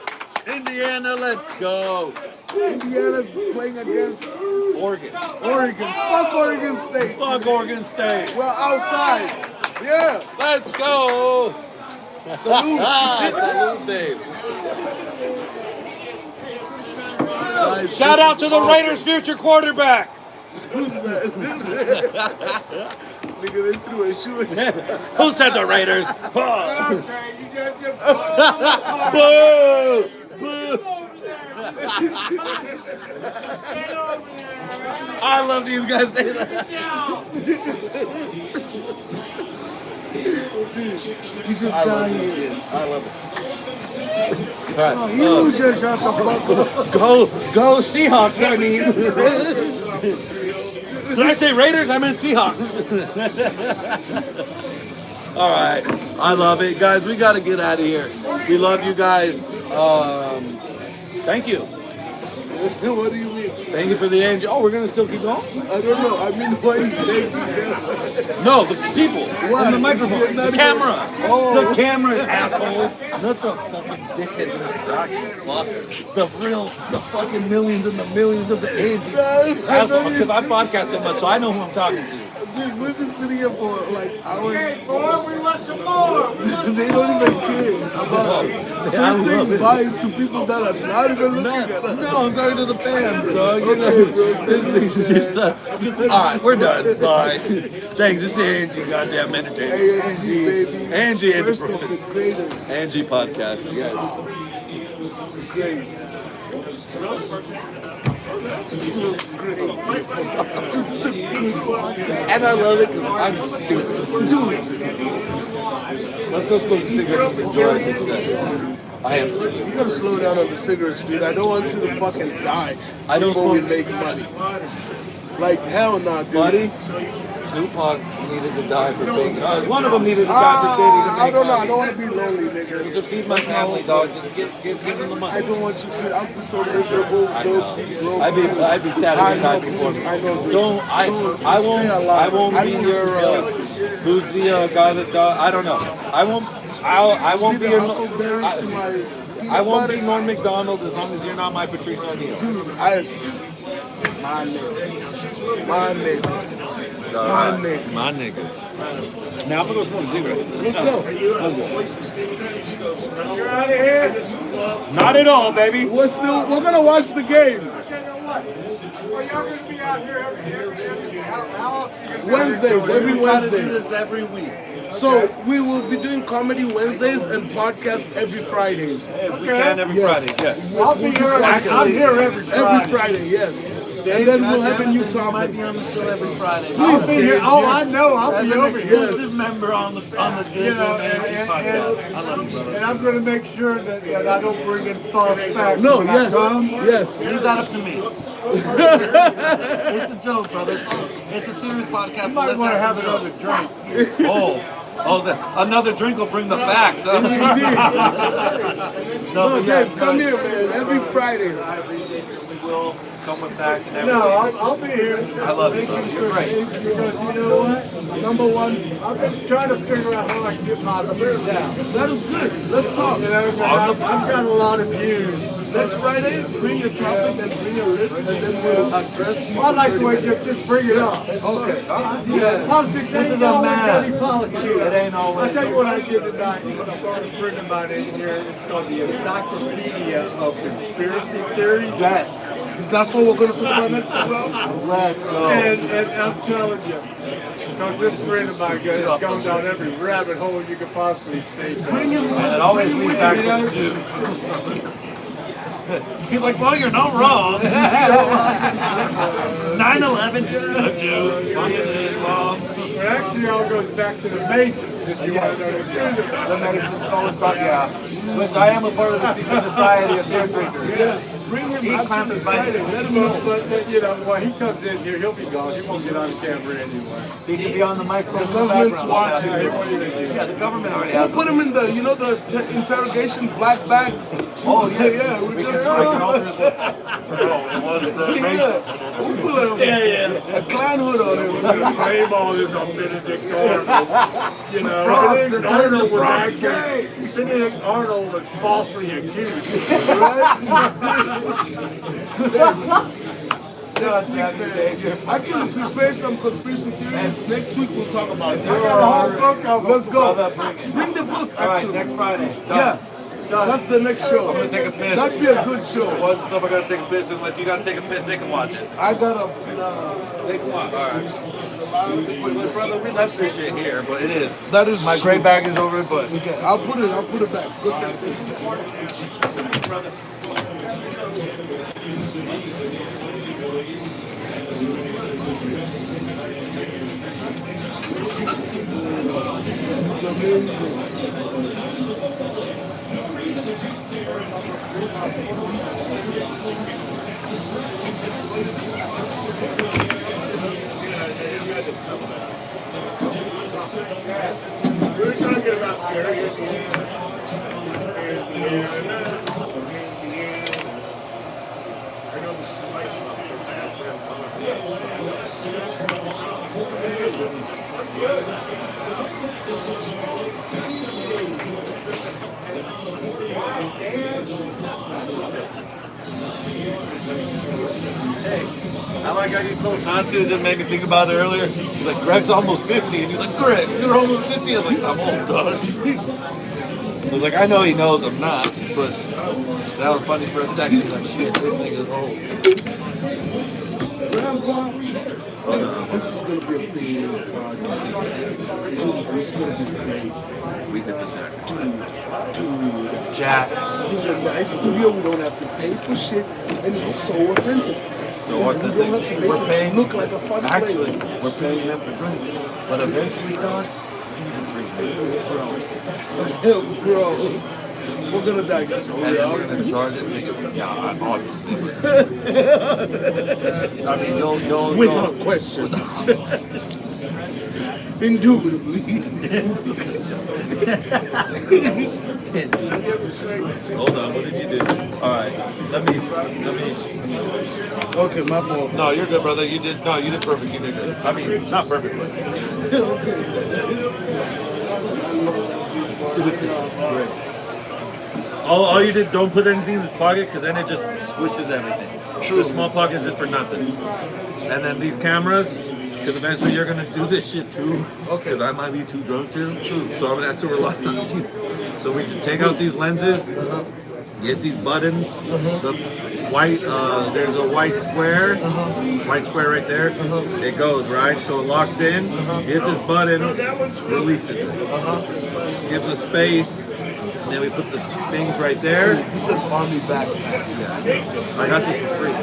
Indiana, let's go. Indiana's playing against Oregon. Oregon. Fuck Oregon State. Fuck Oregon State. We're outside. Yeah. Let's go. Salute. Salute, Dave. Guys, Shout this out is to the awesome. Raiders' future quarterback. Who's that? Nigga, they threw a shoe at you. Who said the Raiders? Oh. Okay, you guys get Boo! Boo! Get over there. I love these guys. Say that. You just I got love this here. shit. I love it. All right. Oh, he was just shut the fuck up. Go Seahawks, I mean. Did I say Raiders? I meant Seahawks. All right. I love it. Guys, we got to get out of here. We love you guys. Thank you. What do you mean? Thank you for the Angie. Oh, we're going to still keep going? I don't know. I mean, why you saying together? No, the people. Why? On the microphone. You're not The camera. even- Oh. The camera, asshole. Not the fucking dickheads in the back. Fuck. The fucking millions and the millions of the Angie. Because I podcast so much, so I know who I'm talking to. Dude, we've been sitting here for like hours. Hey, boy, we want some more. They don't even care about saying bye to people that are not even looking at us. No, I'm talking to the fans, dog. You Okay, bro, say that. All right, we're done. Bye. Thanks. This is Angie, goddamn entertainment. Angie, baby. Angie, First of the greatest. Angie podcast. Yes. It's great. This was great. Dude, this is a good podcast. And I love it because I'm stupid. Dude, Let's go smoke a cigarette and enjoy it instead. I am stupid. you gotta slow down on the cigarettes, dude. I don't want you to fucking die I don't before we smoke- make money. Like, hell nah, dude. Buddy, Tupac needed to die for being. One of them needed to die for dating to I make don't know. I money. don't want to be lonely, To nigga. feed my family, dog. Just give them the I money. don't want you to. I'll be so miserable. I Those know. broke I'd be sad if you died before me. I know, dude. Don't I Stay alive. won't be your who's the guy that died? I don't know. I won't be the your Huckleberry to my I won't be peanut Norm McDonald as long as you're not my Patrice O'Neal. butter. Dude, my nigga. My nigga. My nigga. My nigga. Now I'm gonna go smoke a cigarette. Let's go. You're out of here. Not at all, baby. We're gonna watch the game. Okay, now what? Well, y'all gonna be out here how often you gonna Wednesdays, every We try to do Wednesdays. this every week. So we will be doing comedy Wednesdays and podcast every Fridays. If we can every Yes. Friday, yes. I'll be here. I'm here every Friday. Every Friday, yes. And then we'll have a new Might topic. be on the show every Friday. Please, I'll be here. Dave. Oh, I know. I'll As be an over here. exclusive member on the You Good know, podcast. I love you, brother. and I'm going to make sure that I don't bring in false facts. No, when I yes, come. yes. Leave that up to me. It's a joke, brother. It's a serious podcast. You might want to have another drink. Another drink will bring the facts. Huh? No, but Dave, come here, man. Every Fridays. I appreciate this. We will come with facts and everything. No, I'll be here. I love you, brother. You're great. Because you know what? Number one. I'm just trying to figure out how I can get my views out. That is good. Let's talk. You know, 'cause I've got a lot of views. Next Friday, bring your topic and bring your list, and then we'll address you. I like the way you just bring it up. Okay. Yeah, politics This is ain't a always man. dirty politics. It ain't always. I'll tell you what I did tonight. I'm going to bring mine in here. It's called the Encyclopedia of Conspiracy Theories. Yes. That's what we're going to talk about next time. Let's go. And I'm telling you, because this friend of mine has gone down every rabbit hole you could possibly think of. Bring him. And it always leads back to the Jews. He's like, well, you're not wrong. 9/11 is a Jew. But actually, all goes back to the Masons, if you want to know the truth. The Masons always talk, yeah. Which I am a part of the secret society of beer drinkers. Yes. Bring him. He clamped his bike. Let him know. But, you know, when he comes in here, he'll be gone. He won't get on camera anyway. He can be on the microphone. The government's watching. Yeah, the government already We'll has. put him in the, interrogation black bags. Oh, yeah. Yeah, we just can alter his yeah. We'll put a clown hood on him. Frame all this on Benedict Arnold. You know, Frogs, Benedict the Arnold was frogs actually, Benedict Arnold was falsely accused. Actually, prepare some conspiracy theories. Next week we'll talk about I got a whole that. book of them. Let's go. Brother, bring it. Bring the book, All right, actually. next Friday. Done. Yeah. That's the next show. I'm gonna take a piss. That'd be a good show. What's the stuff I gotta take a piss? Unless you gotta take a piss, they can watch it. I gotta. They can watch. All right. Wait, brother, we left this shit here, but it is. That is My true. gray bag is over it, but. Okay, I'll put it back. Go take this. Brother. It's amazing. We were talking about areas in Indiana. I know the lights up I like how you told Nancy, it just made me think about it earlier. He's like, Greg's almost 50. And he's like, Greg, you're almost 50. I was like, I'm old, dog. I was like, I know he knows I'm not, but that was funny for a second. He's like, shit, this nigga's old. Grandpa, this is gonna be a big podcast. Dude, this is gonna be great. We did the jack. Dude. Jack. This is a nice studio. We don't have to pay for shit, and it's so authentic. So We don't have to authentic. make We're it paying. look like a fun Actually, place. we're paying them for drinks. But eventually, dog, Bro, we're gonna die so and then we're young. gonna charge it tickets. Yeah, obviously. I mean, don't. Without question. Indubitably. Hold on, what did you do? All right, let me. Okay, my fault. No, you're good, brother. You did perfect. You did good. I mean, not perfect, but. All you did, don't put anything in this pocket, because then it just squishes everything. True. The small pocket is just for nothing. And then these cameras, because eventually you're gonna do this shit too. Okay. Because I might be too drunk too. True. So I'm gonna have to rely on you. So we just take out these lenses, get these buttons, the white, there's a white square right there. It goes, right? So it locks in, hit this button, releases it. Gives us space, and then we put the things right there. This is Army backpack. I got this for free.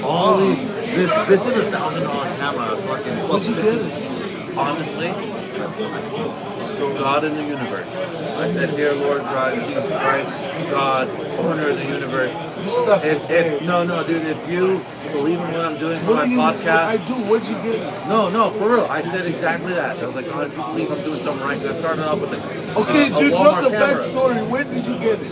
All these, this is $1,000 camera. Fucking, Where'd you get it? honestly, still God in the universe. I said, "Dear Lord God, Jesus Christ, God, owner of the universe." suck. No, dude, if you believe in what I'm doing for What my do you podcast, I do. Where'd you get it? no, for real, I said exactly that. I was like, God, if you believe I'm doing something right, because I started off with Okay, a dude, Walmart what's the camera. backstory? Where did you get it?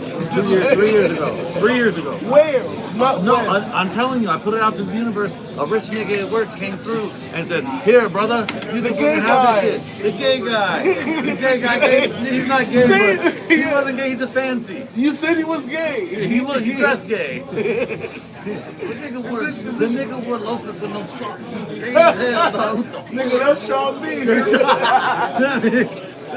3 years ago. 3 years ago. Where? Not No, where. I'm telling you, I put it out to the universe. A rich nigga at work came through and said, "Here, brother, you can gay have guy. this shit." The gay guy. The gay guy. He's not gay, See? but he wasn't gay. He's just fancy. You said he was gay. He dressed gay. The nigga wore loafers with no socks. Gay as hell, dog. What the fuck? Nigga, that's Sean B.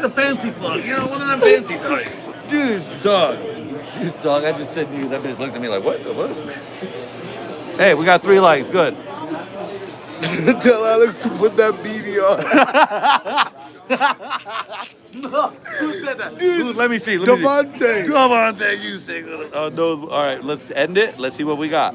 The fancy fuck, you know, one of them fancy types. Dude, dog, I just said to you, that bitch looked at me like, what the fuck? Hey, we got 3 likes, good. Tell Alex to put that beanie on. No, who said that? Dude, let me see. Devontae. Devontae, you sing. No, all right, let's end it. Let's see what we got.